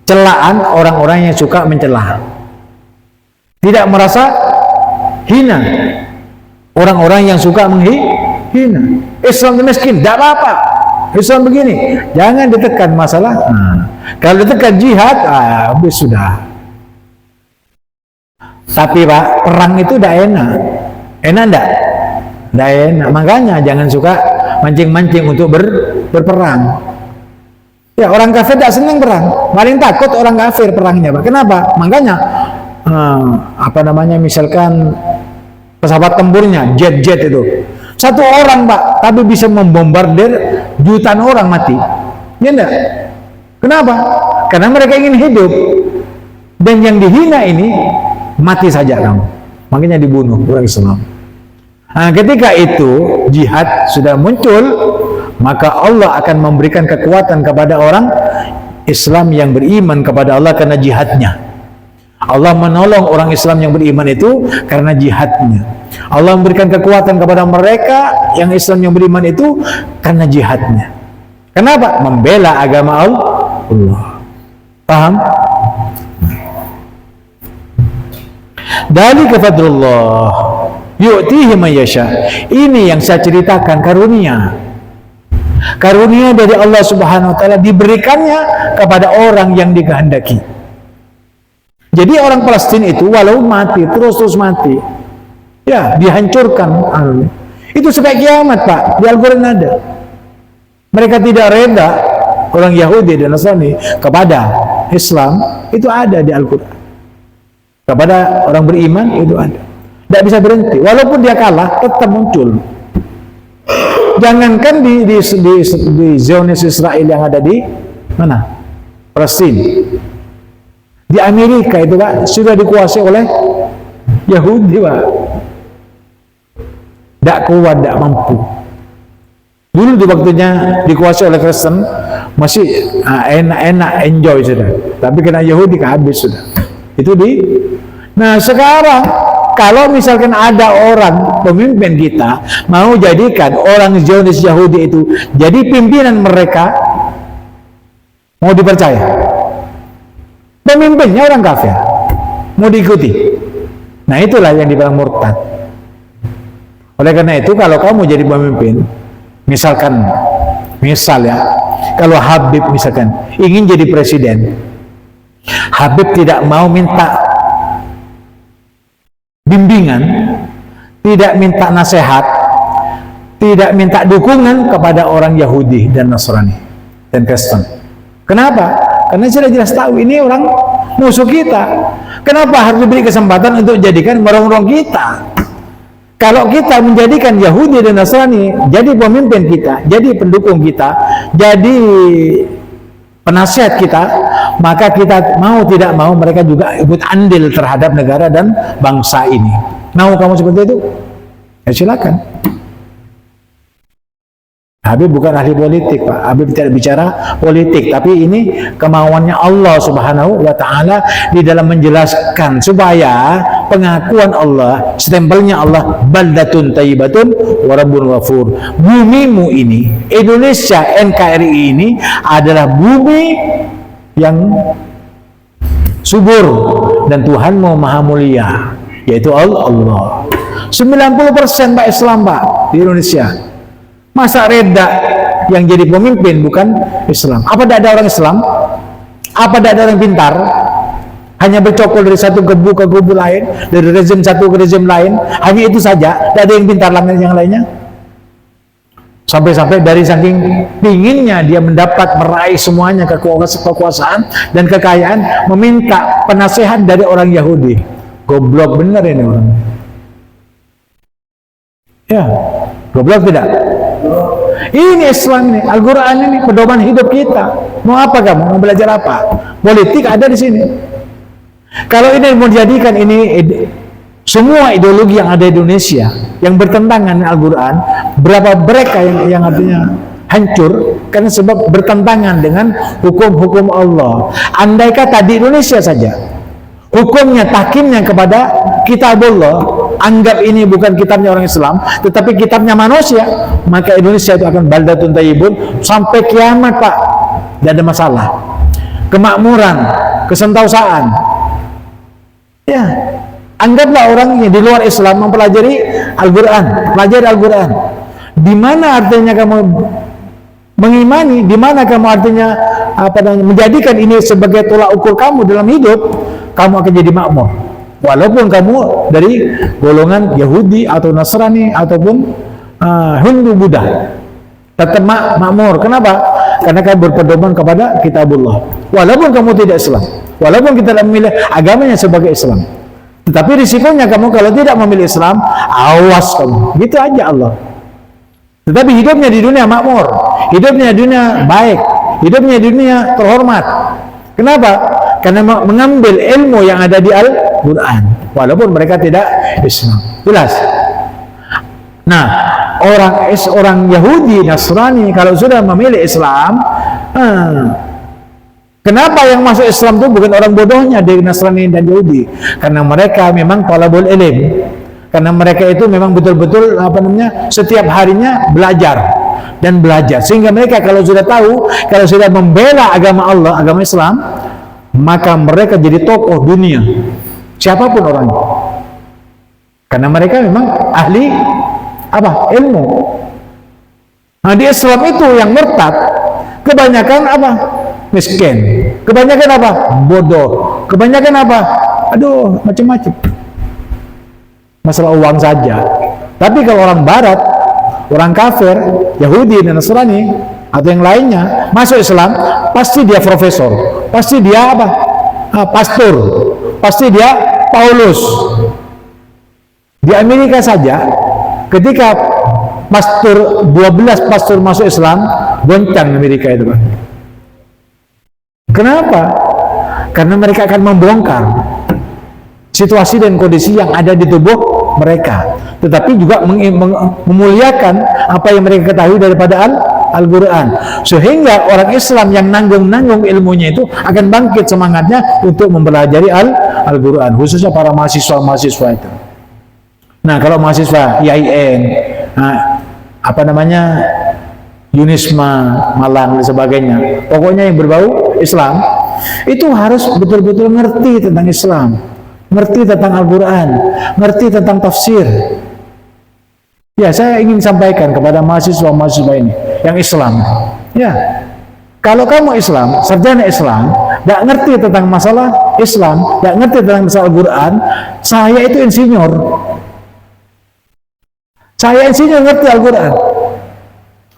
celaan orang-orang yang suka mencela. Tidak merasa hina orang-orang yang suka menghina. Islam itu miskin, tidak apa-apa. Islam begini, jangan ditekan masalah. Kalau ditekan jihad, habis sudah. Tapi Pak, perang itu tidak enak. Enak enggak? Tidak enak. Makanya jangan suka mancing-mancing untuk berperang. Ya, orang kafir tidak senang perang. Paling takut orang kafir perangnya, Pak. Kenapa? Makanya apa namanya, misalkan pesawat tempurnya, jet-jet itu. Satu orang, Pak, tapi bisa membombardir jutaan orang mati. Ya enggak? Kenapa? Karena mereka ingin hidup. Dan yang dihina ini mati saja kamu. Makanya dibunuh orang Islam. Nah, ketika itu jihad sudah muncul, maka Allah akan memberikan kekuatan kepada orang Islam yang beriman kepada Allah karena jihadnya. Allah menolong orang Islam yang beriman itu karena jihadnya. Allah memberikan kekuatan kepada mereka yang Islam yang beriman itu karena jihadnya. Kenapa? Membela agama Allah. Paham? Dzalika fadlullah yu'tihi man yasha. Ini yang saya ceritakan, karunia. Karunia dari Allah Subhanahu wa taala diberikannya kepada orang yang dikehendaki. Jadi orang Palestina itu walau mati, terus mati, ya dihancurkan. Itu sampai kiamat, Pak. Di Al-Quran ada. Mereka tidak reda, orang Yahudi dan Nasrani, kepada Islam. Itu ada di Al-Quran. Kepada orang beriman itu ada. Tidak bisa berhenti. Walaupun dia kalah, tetap muncul. Jangankan di Zionis Israel yang ada di mana? Palestina. Di Amerika itu, Pak, sudah dikuasai oleh Yahudi, Pak. Tidak kuat, tidak mampu. Dulu di waktunya dikuasai oleh Kristen, masih enak-enak, enjoy sudah. Tapi kena Yahudi habis sudah. Itu Nah, sekarang kalau misalkan ada orang pemimpin kita mau jadikan orang Zionis Yahudi itu jadi pimpinan mereka, mau dipercaya? Pemimpinnya orang kafir, mau diikuti? Nah, itulah yang dibilang murtad. Oleh karena itu, kalau kamu jadi pemimpin, misal ya, kalau Habib misalkan ingin jadi presiden, Habib tidak mau minta bimbingan, tidak minta nasihat, tidak minta dukungan kepada orang Yahudi dan Nasrani dan Kristen. Kenapa? Karena sudah jelas tahu ini orang musuh kita. Kenapa harus diberi kesempatan untuk jadikan barang-barang kita? Kalau kita menjadikan Yahudi dan Nasrani jadi pemimpin kita, jadi pendukung kita, jadi penasihat kita, maka kita mau tidak mau mereka juga ikut andil terhadap negara dan bangsa ini. Mau kamu seperti itu? Ya silakan. Habib bukan ahli politik, Pak. Habib tidak bicara politik, tapi ini kemauannya Allah Subhanahu wa taala di dalam menjelaskan supaya pengakuan Allah, stempelnya Allah, baldatun thayyibatun wa rabbun ghafur. Bumimu ini, Indonesia NKRI ini adalah bumi yang subur dan Tuhanmu maha mulia, yaitu Allah. 90% Pak Islam, Pak, di Indonesia. Masa reda yang jadi pemimpin bukan Islam? Apa tidak ada orang Islam? Apa tidak ada orang pintar? hanya bercokol dari satu kubu ke kubu lain, dari rezim satu ke rezim lain, hanya itu saja, tidak ada yang pintar yang lainnya. Sampai-sampai dari saking pinginnya dia meraih semuanya kekuasaan dan kekayaan, meminta penasehat dari orang Yahudi. Goblok bener ini orang. Ya, goblok tidak? Ini Islam ini, Al-Quran ini pedoman hidup kita. Mau apa kamu? Mau belajar apa? Politik ada di sini. Kalau ini mau dijadikan ini semua ideologi yang ada di Indonesia yang bertentangan dengan Al-Quran, berapa mereka yang artinya hancur karena sebab bertentangan dengan hukum-hukum Allah. Andai kata di Indonesia saja hukumnya, tahkimnya kepada kitabullah, anggap ini bukan kitabnya orang Islam tetapi kitabnya manusia, maka Indonesia itu akan baldatun thayyibun sampai kiamat, Pak. Tidak ada masalah. Kemakmuran, kesentausaan. Ya, anggaplah orang yang di luar Islam mempelajari Al-Quran, pelajari Al-Quran. Di mana artinya kamu mengimani, di mana kamu artinya menjadikan ini sebagai tolak ukur kamu dalam hidup, kamu akan jadi makmur. Walaupun kamu dari golongan Yahudi atau Nasrani ataupun Hindu Buddha, tetap makmur. Kenapa? Karena kamu berpedoman kepada kitabullah. Walaupun kamu tidak Islam, walaupun kita tidak memilih agamanya sebagai Islam, tetapi risikonya kamu kalau tidak memilih Islam, awas kamu. Gitu aja Allah. Tetapi hidupnya di dunia makmur, hidupnya di dunia baik, hidupnya di dunia terhormat. Kenapa? Karena mengambil ilmu yang ada di Al-Quran, walaupun mereka tidak Islam. Jelas? Nah, orang Yahudi, Nasrani kalau sudah memilih Islam, kenapa yang masuk Islam itu bukan orang bodohnya dari Nasrani dan Yahudi? Karena mereka memang talabul ilm. Karena mereka itu memang betul-betul setiap harinya belajar dan belajar. Sehingga mereka kalau sudah tahu, kalau sudah membela agama Allah, agama Islam, maka mereka jadi tokoh dunia. Siapapun orangnya. Karena mereka memang ahli ilmu. Nah, di Islam itu yang murtad kebanyakan miskin, kebanyakan bodoh, kebanyakan macam-macam, masalah uang saja. Tapi kalau orang barat, orang kafir, Yahudi dan Nasrani atau yang lainnya masuk Islam, pasti dia profesor, pasti dia pastor, pasti dia Paulus. Di Amerika saja ketika 12 pastor masuk Islam, goncang Amerika itu, Pak. Kenapa? Karena mereka akan membongkar situasi dan kondisi yang ada di tubuh mereka, tetapi juga memuliakan apa yang mereka ketahui daripada Al-Quran, sehingga orang Islam yang nanggung ilmunya itu akan bangkit semangatnya untuk mempelajari Al-Quran, khususnya para mahasiswa itu. Nah, kalau mahasiswa IAIN, Yunisma, Malang dan sebagainya, pokoknya yang berbau Islam, itu harus betul-betul ngerti tentang Islam, ngerti tentang Al-Quran, ngerti tentang tafsir. Ya, saya ingin sampaikan kepada mahasiswa-mahasiswa ini yang Islam. Ya, kalau kamu Islam, sarjana Islam, tidak ngerti tentang masalah Islam, tidak ngerti tentang masalah Al-Quran, saya itu insinyur. Saya insinyur ngerti Al-Quran.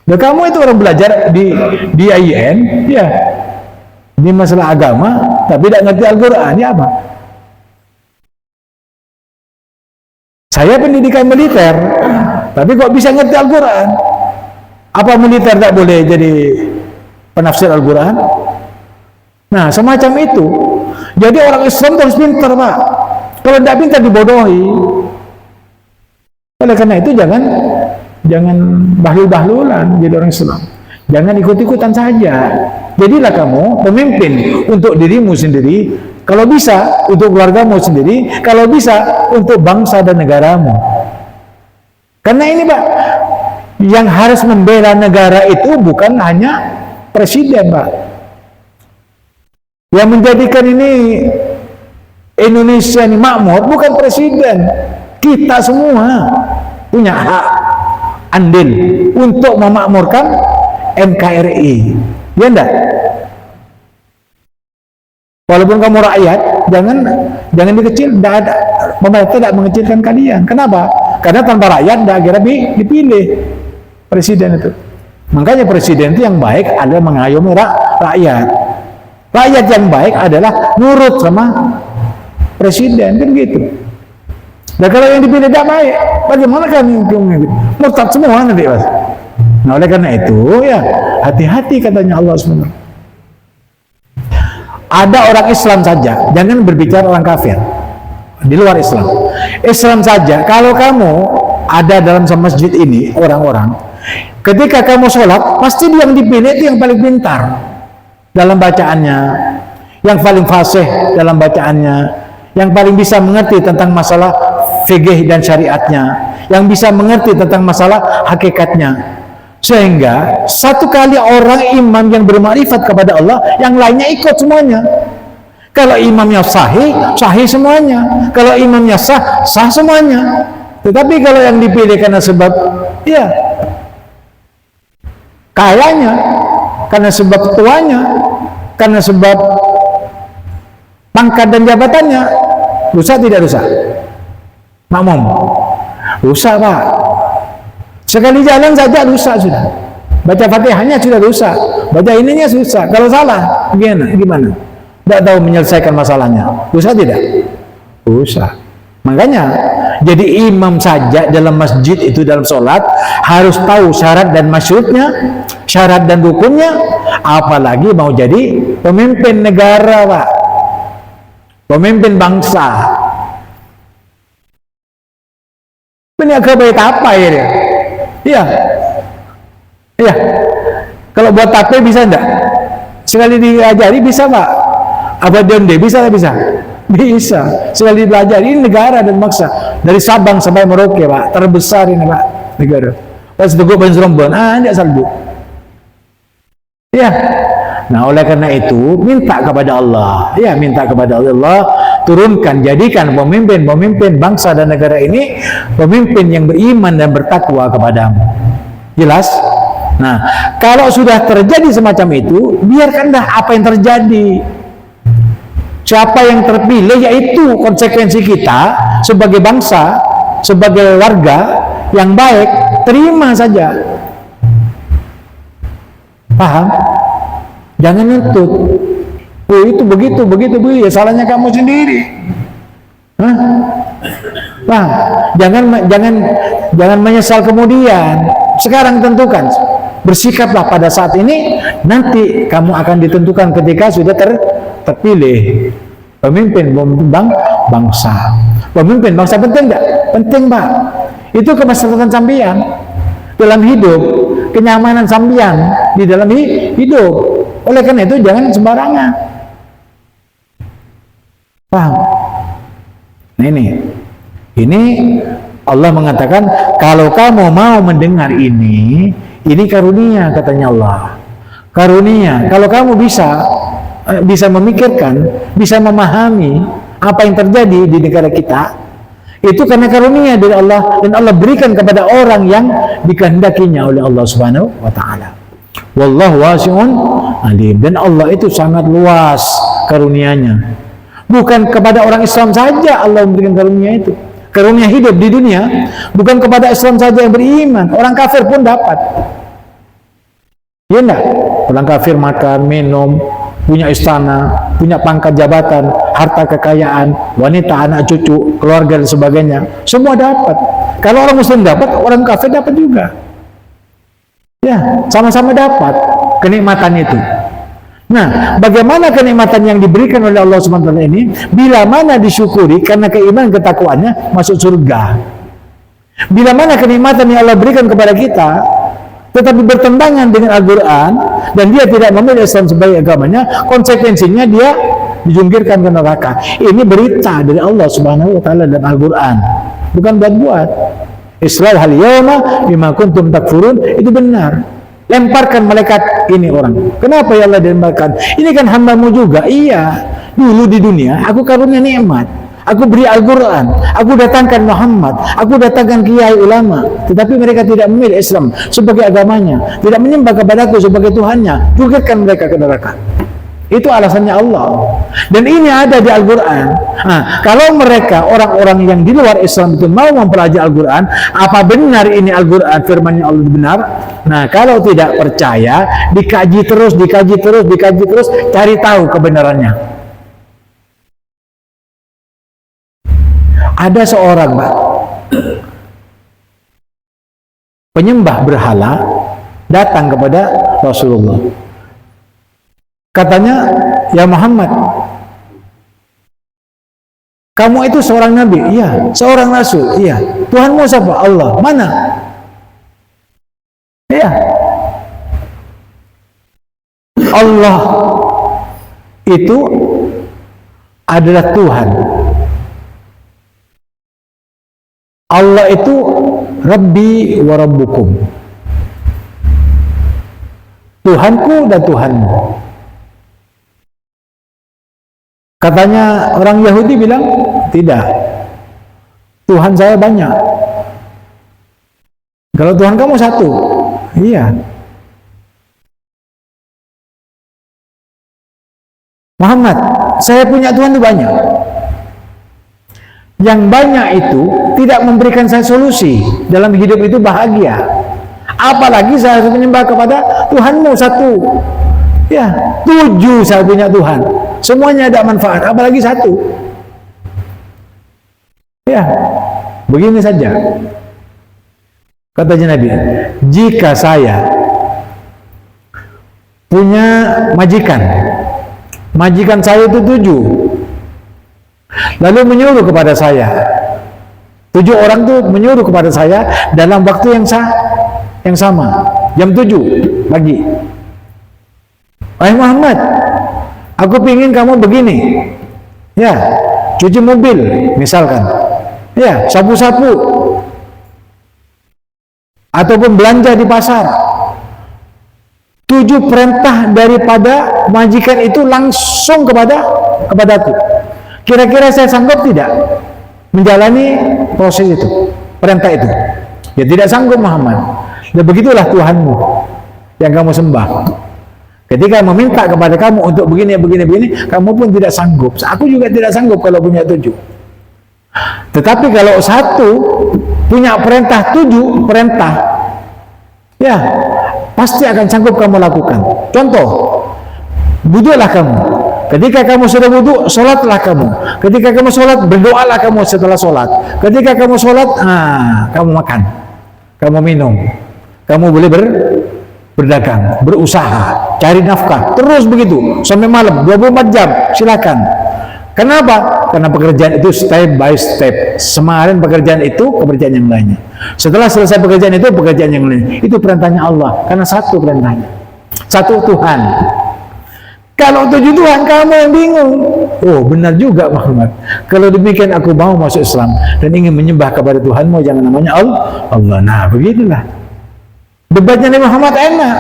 Nah, kamu itu orang belajar di IAIN, ya, ini masalah agama, tapi tidak ngerti Al-Quran, ya apa? Saya pendidikan militer, tapi kok bisa ngerti Al-Quran? Apa militer tak boleh jadi penafsir Al-Quran? Nah, semacam itu. Jadi orang Islam harus pintar, Pak. Kalau tidak pintar dibodohi. Oleh karena itu jangan bahlul-bahlulan jadi orang Islam. Jangan ikut-ikutan saja. Jadilah kamu pemimpin untuk dirimu sendiri, kalau bisa untuk keluargamu sendiri, kalau bisa untuk bangsa dan negaramu. Karena ini, Pak, yang harus membela negara itu bukan hanya presiden, Pak. Yang menjadikan ini Indonesia ini makmur bukan presiden. Kita semua punya hak andil untuk memakmurkan NKRI. Ya enggak? Walaupun kamu rakyat, jangan dikecil, pemerintah tidak mengecilkan kalian. Kenapa? Karena tanpa rakyat tidak kira dipilih presiden itu. Makanya presiden itu yang baik adalah mengayomi rakyat. Rakyat yang baik adalah nurut sama presiden, kan gitu. Dan kalau yang dipilih tidak baik, bagaimana kan murtad semua nanti, Mas. Nah, oleh karena itu ya hati-hati katanya Allah SWT. Ada orang Islam saja, jangan berbicara orang kafir di luar Islam. Islam saja, kalau kamu ada dalam masjid ini orang-orang, ketika kamu sholat, pasti yang dipilih itu yang paling pintar dalam bacaannya, yang paling fasih dalam bacaannya, yang paling bisa mengerti tentang masalah fikih dan syariatnya, yang bisa mengerti tentang masalah hakikatnya. Sehingga satu kali orang imam yang bermakrifat kepada Allah, yang lainnya ikut semuanya. Kalau imamnya sahih, sahih semuanya. Kalau imamnya sah, sah semuanya. Tetapi kalau yang dipilih karena sebab ya kayanya, karena sebab tuanya, karena sebab pangkat dan jabatannya, dosa tidak dosa? Makmum, dosa Pak. Sekali jalan saja dosa sudah. Baca Fatihahnya sudah dosa. Baca ininya susah. Kalau salah, gimana? Tidak tahu menyelesaikan masalahnya. Dosa tidak? Dosa. Makanya, jadi imam saja dalam masjid itu dalam sholat harus tahu syarat dan maksudnya, syarat dan rukunnya. Apalagi mau jadi pemimpin negara, Pak. Pemimpin bangsa. Ini agak baik apa ya dia? Iya. Iya. Kalau buat tape bisa enggak? Sekali diajari bisa, Pak. Apa donde bisa? Bisa. Sekali diajari, ini negara dan bangsa. Dari Sabang sampai Merauke, Pak. Terbesar ini, Pak. Negara. Pas Teguk Banjarmasin, enggak salju. Iya. Nah, oleh karena itu minta kepada Allah. Ya, minta kepada Allah, turunkan, jadikan pemimpin bangsa dan negara ini pemimpin yang beriman dan bertakwa kepadamu. Jelas? Nah, kalau sudah terjadi semacam itu, biarkanlah apa yang terjadi. Siapa yang terpilih, yaitu konsekuensi kita sebagai bangsa, sebagai warga yang baik, terima saja. Paham? Jangan nuntut. Oh, itu begitu, ya salahnya kamu sendiri. Hah? Nah, jangan menyesal kemudian. Sekarang tentukan, bersikaplah pada saat ini. Nanti kamu akan ditentukan ketika sudah terpilih pemimpin bangsa. Pemimpin bangsa penting enggak? Penting, Pak. Itu kemaslahatan sampean dalam hidup, kenyamanan sampean di dalam hidup. Oleh karena itu jangan sembarangan. Paham? Nah, ini Allah mengatakan, kalau kamu mau mendengar ini karunia, katanya Allah. Karunia. Kalau kamu bisa memikirkan, bisa memahami apa yang terjadi di negara kita, itu karena karunia dari Allah, dan Allah berikan kepada orang yang dikehendakinya oleh Allah Subhanahu wa taala. Wallahu wasi'un alim. Dan Allah itu sangat luas karunia-Nya. Bukan kepada orang Islam saja Allah memberikan karunia itu. Karunia hidup di dunia bukan kepada Islam saja yang beriman, orang kafir pun dapat. Ya enggak? Orang kafir makan, minum, punya istana, punya pangkat jabatan, harta kekayaan, wanita, anak cucu, keluarga dan sebagainya. Semua dapat. Kalau orang Muslim dapat, orang kafir dapat juga. Ya, sama-sama dapat kenikmatan itu. Nah, bagaimana kenikmatan yang diberikan oleh Allah SWT ini? Bila mana disyukuri karena keimanan ketakwaannya, masuk surga. Bila mana kenikmatan yang Allah berikan kepada kita, tetapi bertentangan dengan Al-Quran, dan dia tidak memilih Islam sebagai agamanya, konsekuensinya dia dijungkirkan ke neraka. Ini berita dari Allah Subhanahu wa taala dan Al-Quran, bukan buat-buat. Islam hal yawma bima kuntum takfurun, itu benar. Lemparkan malaikat ini orang. Kenapa ya Allah dilemparkan? Ini kan hambamu juga. Iya, dulu di dunia aku karunia nikmat, aku beri Al-Quran, aku datangkan Muhammad, aku datangkan kiai ulama, tetapi mereka tidak memilih Islam sebagai agamanya, tidak menyembah kepadaku sebagai Tuhannya, jungkirkan mereka ke neraka. Itu alasannya Allah. Dan ini ada di Al-Quran. Nah, kalau mereka, orang-orang yang di luar Islam itu mau mempelajari Al-Quran, apa benar ini Al-Quran, firman Allah benar? Nah, kalau tidak percaya, dikaji terus, cari tahu kebenarannya. Ada seorang, Pak, penyembah berhala, datang kepada Rasulullah. Katanya, ya Muhammad, kamu itu seorang nabi? Iya. Seorang rasul? Iya. Tuhanmu siapa? Allah. Mana? Iya. Allah itu adalah Tuhan. Allah itu Rabbi wa Rabbukum. Tuhanku dan Tuhanmu. Katanya orang Yahudi bilang, tidak. Tuhan saya banyak. Kalau Tuhan kamu satu. Iya. Muhammad, saya punya Tuhan itu banyak. Yang banyak itu tidak memberikan saya solusi dalam hidup itu bahagia. Apalagi saya harus menyembah kepada Tuhanmu satu. Ya, 7 saya punya Tuhan. Semuanya ada manfaat, apalagi satu. Ya, begini saja. Katanya Nabi, jika saya punya majikan saya itu 7, lalu menyuruh kepada saya, 7 orang itu menyuruh kepada saya dalam waktu yang sama, jam 7 pagi. Wahai Muhammad, aku ingin kamu begini, ya, cuci mobil, misalkan, ya, sapu-sapu, ataupun belanja di pasar. 7 perintah daripada majikan itu langsung kepadaku. Kira-kira saya sanggup tidak menjalani proses itu, perintah itu? Ya tidak sanggup Muhammad. Dan begitulah Tuhanmu yang kamu sembah. Ketika meminta kepada kamu untuk begini, kamu pun tidak sanggup. Aku juga tidak sanggup kalau punya 7. Tetapi kalau satu punya perintah, 7 perintah, ya pasti akan sanggup kamu lakukan. Contoh, wudhulah kamu. Ketika kamu sudah wudhu, sholatlah kamu. Ketika kamu sholat, berdoalah kamu setelah sholat. Ketika kamu sholat, kamu makan, kamu minum, kamu boleh berdagang, berusaha, cari nafkah, terus begitu sampai malam 24 jam, silakan. Kenapa? Karena pekerjaan itu step by step. Semarin pekerjaan itu, pekerjaan yang lainnya. Setelah selesai pekerjaan itu, pekerjaan yang lain. Itu perintahnya Allah, karena satu perintahnya, satu Tuhan. Kalau 7 Tuhan, kamu yang bingung. Oh, benar juga Muhammad. Kalau demikian aku mau masuk Islam dan ingin menyembah kepada Tuhanmu, jangan namanya Allah. Nah, begitulah. Debatnya Nabi Muhammad enak.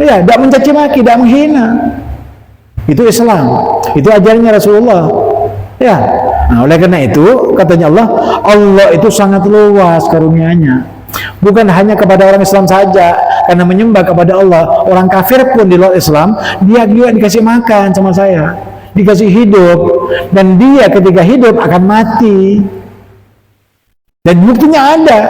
Ya, tidak mencaci maki, tidak menghina. Itu Islam. Itu ajarannya Rasulullah. Ya. Nah, oleh karena itu, katanya Allah itu sangat luas karunia-Nya. Bukan hanya kepada orang Islam saja, karena menyembah kepada Allah. Orang kafir pun di luar Islam, dia juga dikasih makan sama saya, dikasih hidup, dan dia ketika hidup akan mati. Dan buktinya ada.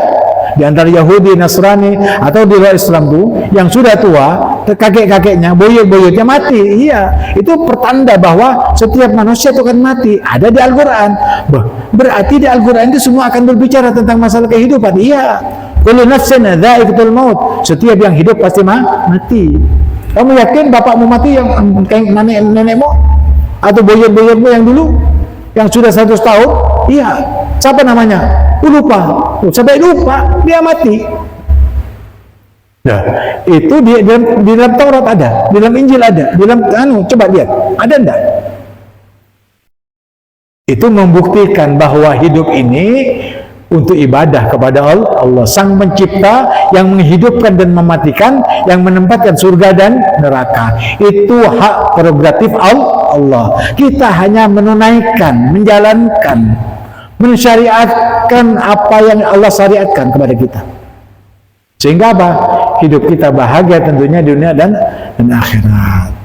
Di antara Yahudi, Nasrani, atau di luar Islam itu, yang sudah tua, kakek-kakeknya, buyut-buyutnya mati. Iya, itu pertanda bahwa setiap manusia itu akan mati. Ada di Al-Quran. Berarti di Al-Quran itu semua akan berbicara tentang masalah kehidupan. Iya, kullu nafsin dha'iqatul maut. Setiap yang hidup pasti mati. Kamu yakin bapakmu mati, yang nenekmu, atau buyut-buyutmu yang dulu, yang sudah 100 tahun? Iya. Siapa namanya? Lupa. Sampai lupa, dia mati. Nah, itu di dalam Taurat ada, di dalam Injil ada, di dalam coba lihat, ada enggak? Itu membuktikan bahwa hidup ini untuk ibadah kepada Allah, Sang Pencipta yang menghidupkan dan mematikan, yang menempatkan surga dan neraka. Itu hak prerogatif Allah. Kita hanya menunaikan, menjalankan, mensyariatkan apa yang Allah syariatkan kepada kita. Sehingga apa? Hidup kita bahagia tentunya di dunia dan akhirat.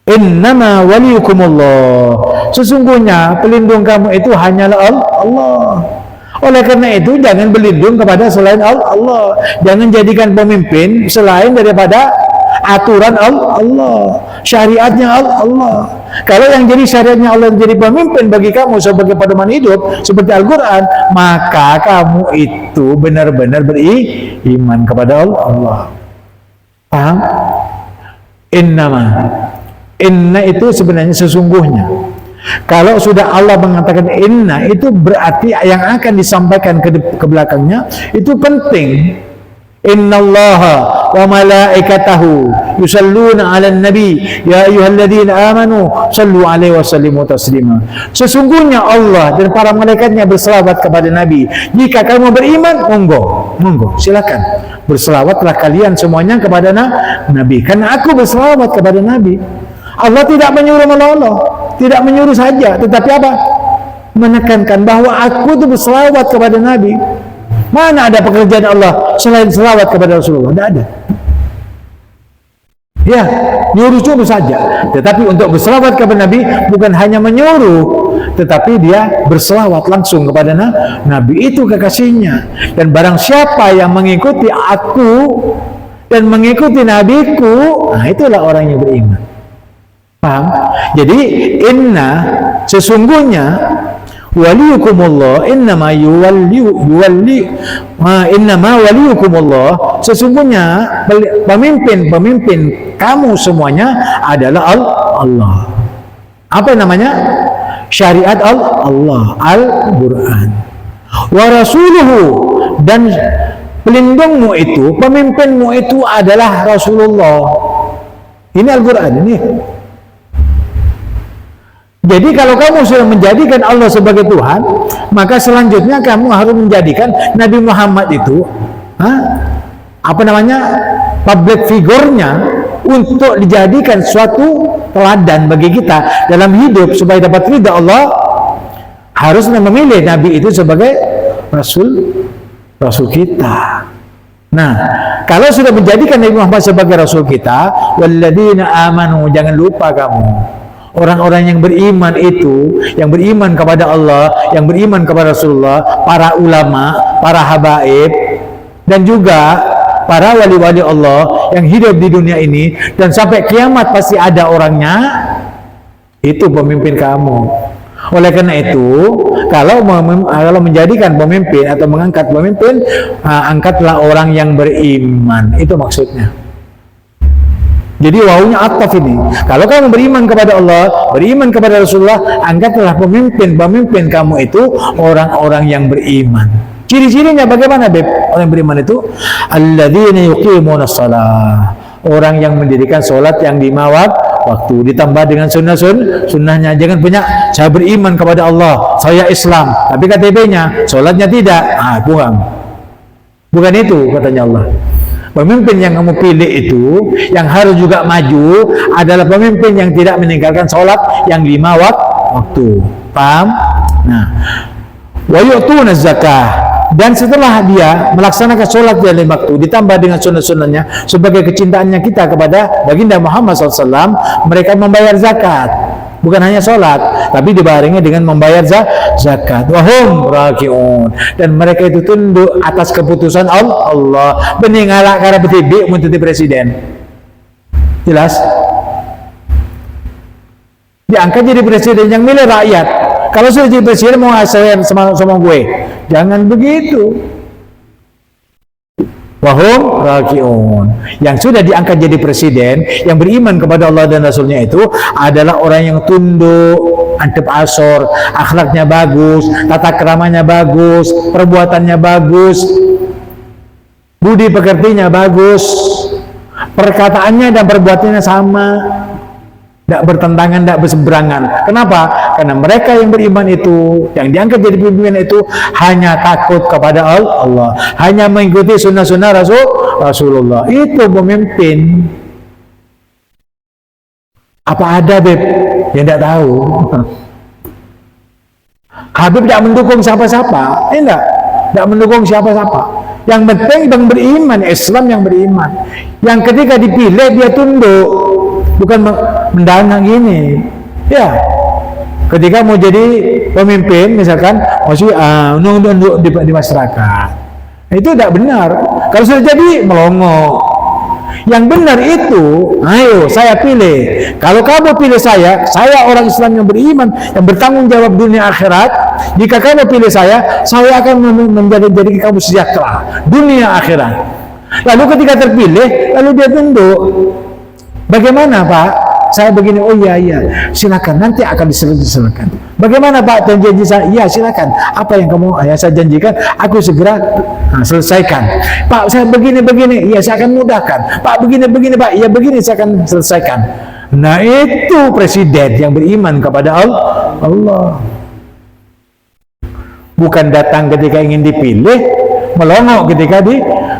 Innama waliyukumullah. Sesungguhnya pelindung kamu itu hanyalah Allah. Oleh karena itu jangan berlindung kepada selain Allah. Jangan jadikan pemimpin selain daripada aturan Allah, syariatnya Allah. Kalau yang jadi syariatnya Allah jadi pemimpin bagi kamu sebagai pedoman hidup seperti Al-Quran, maka kamu itu benar-benar beriman kepada Allah. Paham? Inna itu sebenarnya sesungguhnya. Kalau sudah Allah mengatakan inna, itu berarti yang akan disampaikan ke belakangnya itu penting. Innallaha wa malaikatahu yusalluna 'alan nabi ya ayyuhalladzina amanu sallu 'alaihi wa sallimu taslima. Sesungguhnya Allah dan para malaikatnya berselawat kepada Nabi. Jika kamu beriman, monggo, silakan. Berselawatlah kalian semuanya kepada Nabi. Karena aku berselawat kepada Nabi. Allah tidak menyuruh meloloh, tidak menyuruh saja, tetapi apa? Menekankan bahwa aku itu berselawat kepada Nabi. Mana ada pekerjaan Allah selain selawat kepada Rasulullah? Tidak ada. Ya, nyuruh saja. Tetapi untuk berselawat kepada Nabi bukan hanya menyuruh, tetapi dia berselawat langsung kepada Nabi. Itu kekasihnya. Dan barang siapa yang mengikuti aku dan mengikuti Nabiku, nah itulah orang yang beriman. Paham? Jadi inna sesungguhnya waliyukumullah innama waliyukumullah sesungguhnya pemimpin kamu semuanya adalah Allah. Apa namanya? Syariat Allah, Al-Quran. Wa rasuluhu, dan pelindungmu itu, pemimpinmu itu adalah Rasulullah. Ini Al-Quran ini. Jadi kalau kamu sudah menjadikan Allah sebagai Tuhan, maka selanjutnya kamu harus menjadikan Nabi Muhammad itu public figure-nya untuk dijadikan suatu teladan bagi kita dalam hidup supaya dapat ridha Allah. Harus memilih Nabi itu sebagai Rasul kita. Nah, kalau sudah menjadikan Nabi Muhammad sebagai Rasul kita, walladzina amanu, jangan lupa kamu orang-orang yang beriman itu, yang beriman kepada Allah, yang beriman kepada Rasulullah, para ulama, para habaib, dan juga para wali-wali Allah yang hidup di dunia ini, dan sampai kiamat pasti ada orangnya, itu pemimpin kamu. Oleh karena itu, kalau menjadikan pemimpin atau mengangkat pemimpin, angkatlah orang yang beriman. Itu maksudnya. Jadi wawunya ataf ini. Kalau kamu beriman kepada Allah, beriman kepada Rasulullah, angkatlah pemimpin kamu itu orang-orang yang beriman. Ciri-cirinya bagaimana, Beb? Orang yang beriman itu alladzina yuqimunas shalah. Orang yang mendirikan sholat yang lima waktu, ditambah dengan sunnahnya. Jangan punya saya beriman kepada Allah, saya Islam, tapi KTP-nya sholatnya tidak. Bukan itu katanya Allah. Pemimpin yang kamu pilih itu, yang harus juga maju, adalah pemimpin yang tidak meninggalkan sholat yang lima waktu. Paham? Nah, wa yu'tuna zakah, dan setelah dia melaksanakan sholat yang lima waktu, ditambah dengan sunnah-sunnahnya, sebagai kecintaannya kita kepada baginda Muhammad SAW, mereka membayar zakat. Bukan hanya sholat, tapi dibarengi dengan membayar zakat. Wahum raki'un, dan mereka itu tunduk atas keputusan Allah. Bening ala karena betibik muntuti presiden. Jelas? Diangkat jadi presiden yang milih rakyat. Kalau sudah jadi presiden mau saya sama gue, jangan begitu. Wahum raki'un, yang sudah diangkat jadi presiden, yang beriman kepada Allah dan Rasulnya itu adalah orang yang tunduk, antep asor, akhlaknya bagus, tata keramanya bagus, perbuatannya bagus, budi pekertinya bagus, perkataannya dan perbuatannya sama, tidak bertentangan, tidak berseberangan. Kenapa? Karena mereka yang beriman itu, yang diangkat jadi pimpinan itu, hanya takut kepada Allah, hanya mengikuti sunnah-sunnah Rasulullah. Itu pemimpin. Apa ada, Beb, yang tidak tahu? Habib tidak mendukung siapa-siapa. Tidak mendukung siapa-siapa. Yang penting yang beriman, Islam yang beriman. Yang ketika dipilih dia tunduk. mendadak gini. Ya, ketika mau jadi pemimpin misalkan nunduk di masyarakat, itu tidak benar. Kalau sudah jadi melongo. Yang benar itu, ayo saya pilih. Kalau kamu pilih saya orang Islam yang beriman, yang bertanggung jawab dunia akhirat. Jika kamu pilih saya akan menjadikan kamu sejahtera dunia akhirat. Lalu ketika terpilih, lalu dia tunduk. Bagaimana Pak? Saya begini, oh iya, silakan, nanti akan diselesaikan. Bagaimana Pak, janji saya? Iya silakan, apa yang saya janjikan, aku segera selesaikan. Pak, saya begini, iya saya akan mudahkan. Pak, begini Pak, iya begini saya akan selesaikan. Nah itu presiden yang beriman kepada Allah. Bukan datang ketika ingin dipilih, melongo ketika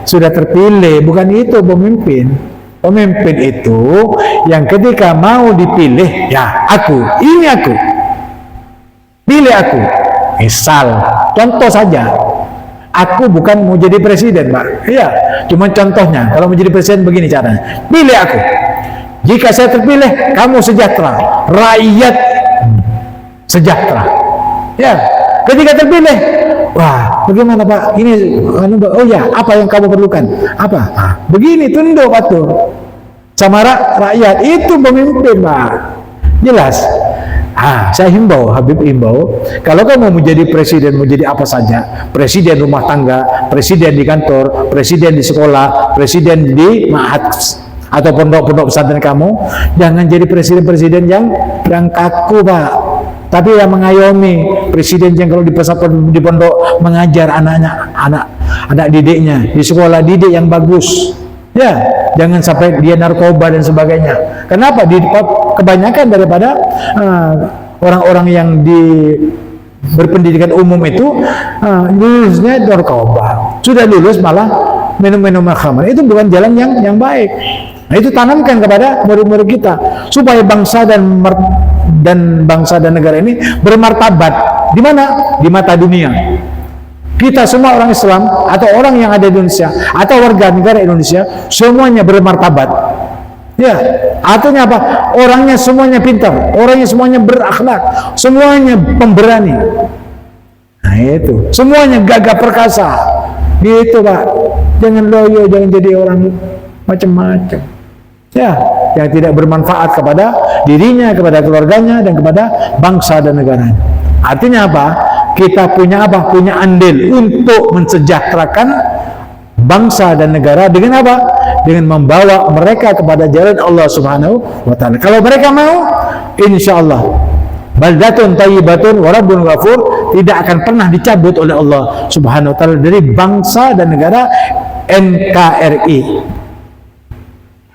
sudah terpilih. Bukan itu pemimpin. Pemimpin itu yang ketika mau dipilih, ya ini aku, pilih aku. Misal, contoh saja, aku bukan mau jadi presiden, Pak. Iya, cuma contohnya. Kalau mau jadi presiden begini caranya, pilih aku. Jika saya terpilih, kamu sejahtera, rakyat sejahtera. Ya, ketika terpilih, wah, bagaimana Pak? Ini, oh ya, apa yang kamu perlukan? Apa? Begini, tunduk patuh sama rakyat. Itu pemimpin, Pak. Jelas. Saya Habib himbau, kalau kamu mau jadi presiden, mau jadi apa saja, presiden rumah tangga, presiden di kantor, presiden di sekolah, presiden di ma'had atau pondok-pondok pesantren kamu, jangan jadi presiden-presiden yang kaku, Pak. Tapi yang mengayomi, presiden yang kalau di pesantren, di pondok mengajar anak didiknya, di sekolah didik yang bagus. Ya, jangan sampai dia narkoba dan sebagainya. Kenapa? Kebanyakan daripada orang-orang yang berpendidikan umum itu lulusnya narkoba. Sudah lulus malah minum-minum khamr. Itu bukan jalan yang baik. Nah, itu tanamkan kepada murid-murid kita supaya bangsa dan negara ini bermartabat. Di mana? Di mata dunia. Kita semua orang Islam atau orang yang ada di Indonesia atau warga negara Indonesia semuanya bermartabat. Ya, artinya apa? Orangnya semuanya pintar, orangnya semuanya berakhlak, semuanya pemberani. Nah itu, semuanya gagah perkasa. Gitu Pak. Jangan loyo, jangan jadi orang macam-macam. Ya, yang tidak bermanfaat kepada dirinya, kepada keluarganya, dan kepada bangsa dan negaranya. Artinya apa? Kita punya apa? Punya andil untuk mensejahterakan bangsa dan negara dengan apa? Dengan membawa mereka kepada jalan Allah Subhanahu wa Ta'ala. Kalau mereka mau, insya Allah baldatun tayyibatun wa rabbun ghafur tidak akan pernah dicabut oleh Allah Subhanahu wa Ta'ala dari bangsa dan negara NKRI.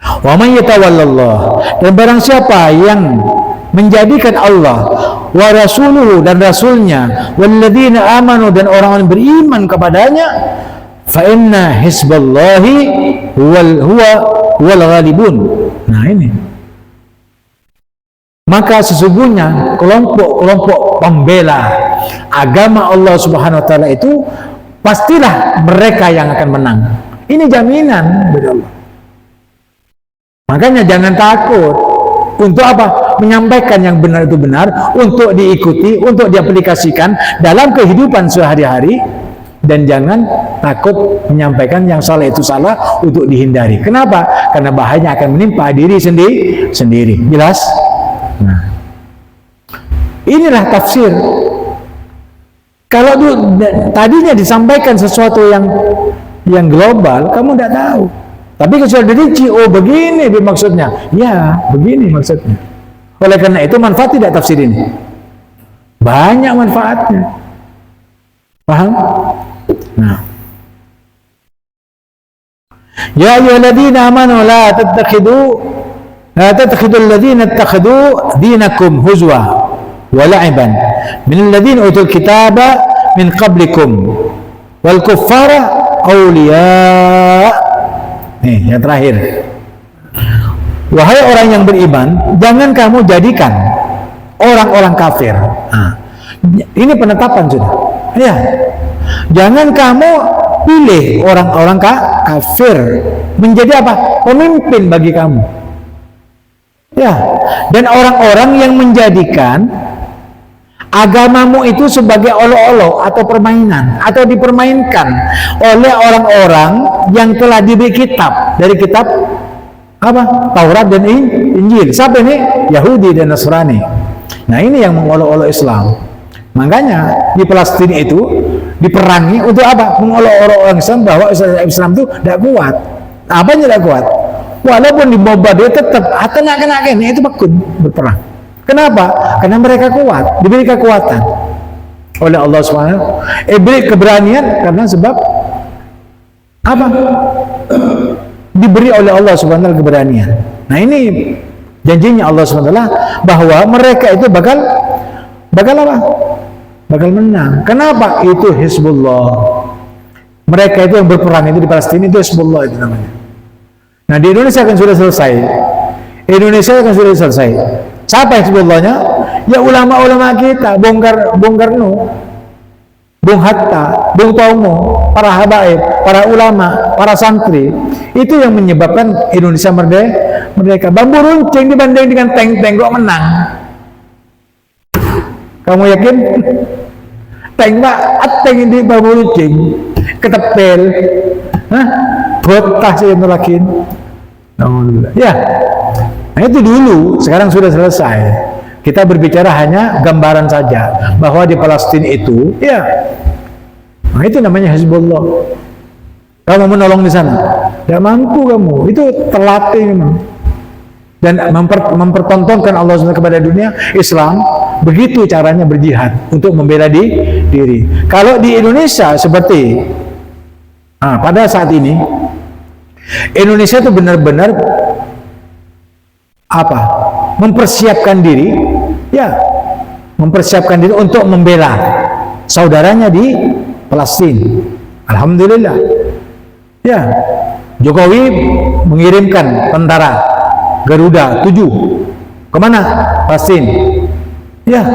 Wa man yatawallallah, dan barang siapa yang menjadikan Allah wa rasuluhu dan rasulnya walladzina amanu dan orang-orang beriman kepadanya, fa inna hizballahi huwal ghalibun. Nah ini, maka sesungguhnya kelompok-kelompok pembela agama Allah Subhanahu wa Ta'ala itu pastilah mereka yang akan menang. Ini jaminan dari Allah. Makanya jangan takut. Untuk apa? Menyampaikan yang benar itu benar, untuk diikuti, untuk diaplikasikan dalam kehidupan sehari-hari, dan jangan takut menyampaikan yang salah itu salah untuk dihindari. Kenapa? Karena bahayanya akan menimpa diri sendiri. Jelas? Nah, inilah tafsir. Kalau tadinya disampaikan sesuatu yang global, kamu tidak tahu. Tapi kalau sudah dirinci, oh begini maksudnya. Ya, begini maksudnya. Oleh karena itu manfaat tidak tafsir ini. Banyak manfaatnya. Paham? Nah. Ya ayyuhalladzina amanu la tattakhidul ladzina ittakhadhu dinakum huzwa wa la'iban minal ladzina utul kitaba min qablikum wal kuffara awliya. Nih, yang terakhir. Wahai orang yang beriman, jangan kamu jadikan orang-orang kafir. Nah, ini penetapan sudah. Ya. Jangan kamu pilih orang-orang kafir menjadi apa? Pemimpin bagi kamu. Ya, dan orang-orang yang menjadikan agamamu itu sebagai olok-olok atau permainan atau dipermainkan oleh orang-orang yang telah diberi kitab, dari kitab apa? Taurat dan Injil. Siapa ini? Yahudi dan Nasrani. Nah, ini yang mengolok-olok Islam. Makanya di Palestina itu diperangi untuk apa? Mengolok-olok orang Islam bahwa Islam itu tidak kuat. Apanya tidak kuat? Walaupun dibombardir tetap nggak kena itu bakun berperang. Kenapa? Karena mereka kuat, diberi kekuatan oleh Allah SWT. Diberi keberanian karena sebab apa? Diberi oleh Allah SWT keberanian. Nah, ini janjinya Allah SWT bahwa mereka itu bakal apa? Bakal menang. Kenapa? Itu Hizbullah. Mereka itu yang berperang itu di Palestina itu Hizbullah itu namanya. Nah, di Indonesia kan sudah selesai. Siapa Hizbullahnya? Ya ulama-ulama kita, Bung Karno, Bung Hatta, Bung Tomo, para habaib, para ulama, para santri. Itu yang menyebabkan Indonesia merdeka. Bambu runcing dibanding dengan tank kok menang. Kamu yakin? Tank ini bambu runcing, ketepel, botah sih yang nolakin. Ya, nah itu dulu, sekarang sudah selesai. Kita berbicara hanya gambaran saja bahwa di Palestina itu, ya, nah itu namanya Hizbullah. Kamu menolong di sana, tidak mampu kamu, itu terlatih memang. Dan mempertontonkan Allah SWT kepada dunia Islam, begitu caranya berjihad untuk membela diri. Kalau di Indonesia seperti pada saat ini, Indonesia itu benar-benar apa? Mempersiapkan diri untuk membela saudaranya di Palestina. Alhamdulillah. Ya, Jokowi mengirimkan tentara Garuda 7 kemana? Palestina. Ya,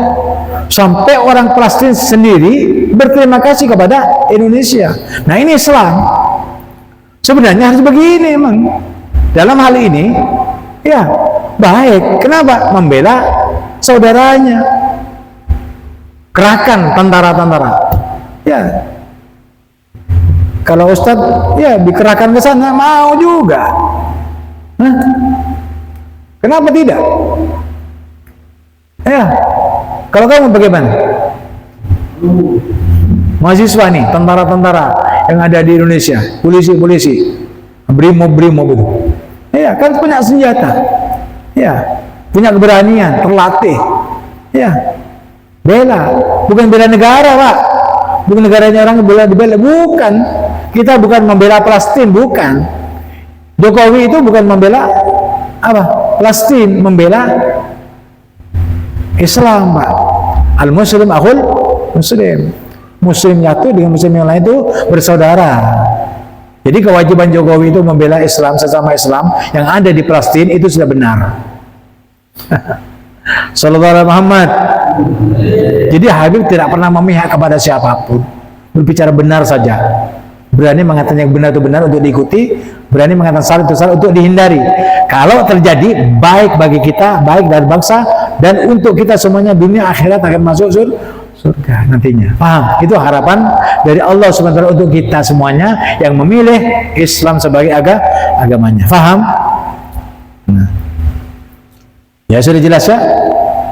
sampai orang Palestina sendiri berterima kasih kepada Indonesia. Nah, ini Islam. Sebenarnya harus begini emang. Dalam hal ini, ya baik. Kenapa? Membela saudaranya. Kerahkan tentara-tentara. Ya. Kalau Ustadz, ya dikerahkan ke sana, mau juga. Kenapa tidak? Ya. Kalau kamu bagaimana? Mahasiswa nih, tentara-tentara yang ada di Indonesia, polisi-polisi, brimob itu. Ya, kan punya senjata. Ya, punya keberanian, terlatih. Ya. Bela, bukan bela negara, Pak. Bukan negaranya orang bela, bukan. Kita bukan membela Palestina, bukan. Jokowi itu bukan membela apa? Palestina, membela Islam, Pak. Al-Muslim akhul Muslim. Muslim nyatu dengan Muslim yang lain itu bersaudara. Jadi kewajiban Jokowi itu membela Islam sesama Islam yang ada di Palestina itu sudah benar. Sallallahu alaihi Muhammad. Jadi Habib tidak pernah memihak kepada siapapun, berbicara benar saja. Berani mengatakan yang benar itu benar untuk diikuti, berani mengatakan salah itu salah untuk dihindari. Kalau terjadi baik bagi kita, baik dari bangsa, dan untuk kita semuanya dunia akhirat akan masuk surga nantinya. Paham? Itu harapan dari Allah SWT untuk kita semuanya yang memilih Islam sebagai agamanya. Paham? Nah. Ya sudah jelas ya?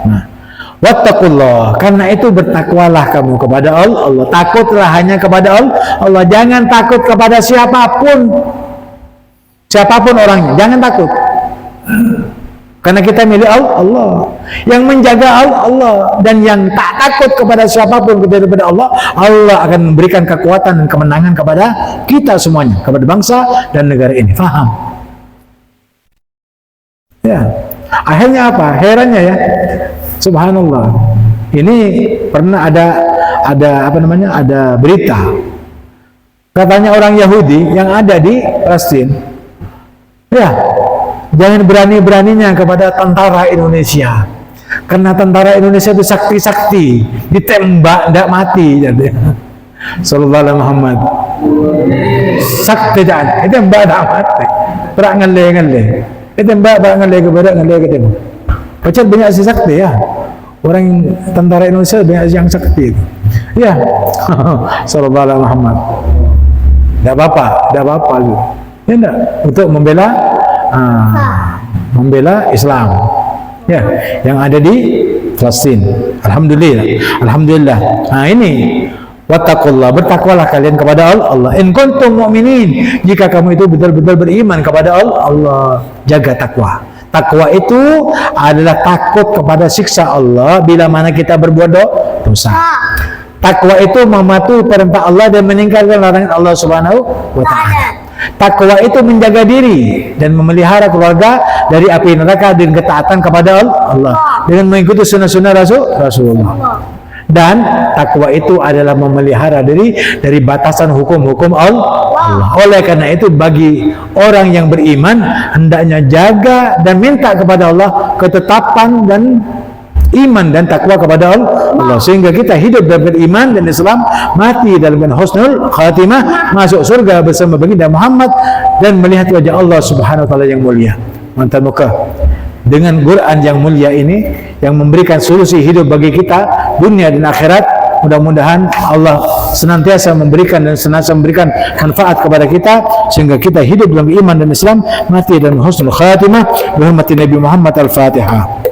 Nah. Wattaqullah, karena itu bertakwalah kamu kepada Allah. Takutlah hanya kepada Allah. Jangan takut kepada siapapun orangnya, jangan takut. Karena kita milik Allah. Yang menjaga Allah, dan yang tak takut kepada siapapun daripada Allah, Allah akan memberikan kekuatan dan kemenangan kepada kita semuanya, kepada bangsa dan negara ini. Faham? Ya. Akhirnya apa? Herannya ya. Subhanallah. Ini pernah ada berita. Katanya orang Yahudi yang ada di Palestina, ya, jangan berani-beraninya kepada tentara Indonesia. Karena tentara Indonesia itu sakti-sakti, ditembak tidak mati. Sallallahu alaihi Muhammad. Sakti jangan, ditembak tidak mati. Perak ngele-ngele. Tembak ngalai kepada ngalai ke tembak. Macam banyak si sakti ya. Orang tentara Indonesia banyak yang sakti itu. Ya. Sallallahu alaihi Muhammad. Tidak apa-apa gitu. Ya enggak, untuk membela Islam. Ya, yang ada di Palestin. Alhamdulillah. Nah, ini wattaqullah, bertakwalah kalian kepada Allah. In kuntum mu'minin, jika kamu itu betul-betul beriman kepada Allah, jaga takwa. Takwa itu adalah takut kepada siksa Allah bila mana kita berbuat dosa. Takwa itu mematuhi perintah Allah dan meninggalkan larangan Allah Subhanahu wa taala. Takwa itu menjaga diri dan memelihara keluarga dari api neraka dengan ketaatan kepada Allah dengan mengikuti sunnah-sunnah Rasulullah. Dan takwa itu adalah memelihara diri dari batasan hukum-hukum Allah. Oleh karena itu bagi orang yang beriman hendaknya jaga dan minta kepada Allah ketetapan dan iman dan takwa kepada Allah, sehingga kita hidup dalam beriman dan Islam, mati dalam husnul khatimah, masuk surga bersama baginda Muhammad dan melihat wajah Allah Subhanahu wa taala yang mulia. Mantap muka. Dengan Quran yang mulia ini yang memberikan solusi hidup bagi kita dunia dan akhirat, mudah-mudahan Allah senantiasa memberikan dan senantiasa memberikan manfaat kepada kita sehingga kita hidup dalam iman dan Islam, mati dalam husnul khatimah. Bi hurmati Nabi Muhammad. Al-Fatihah.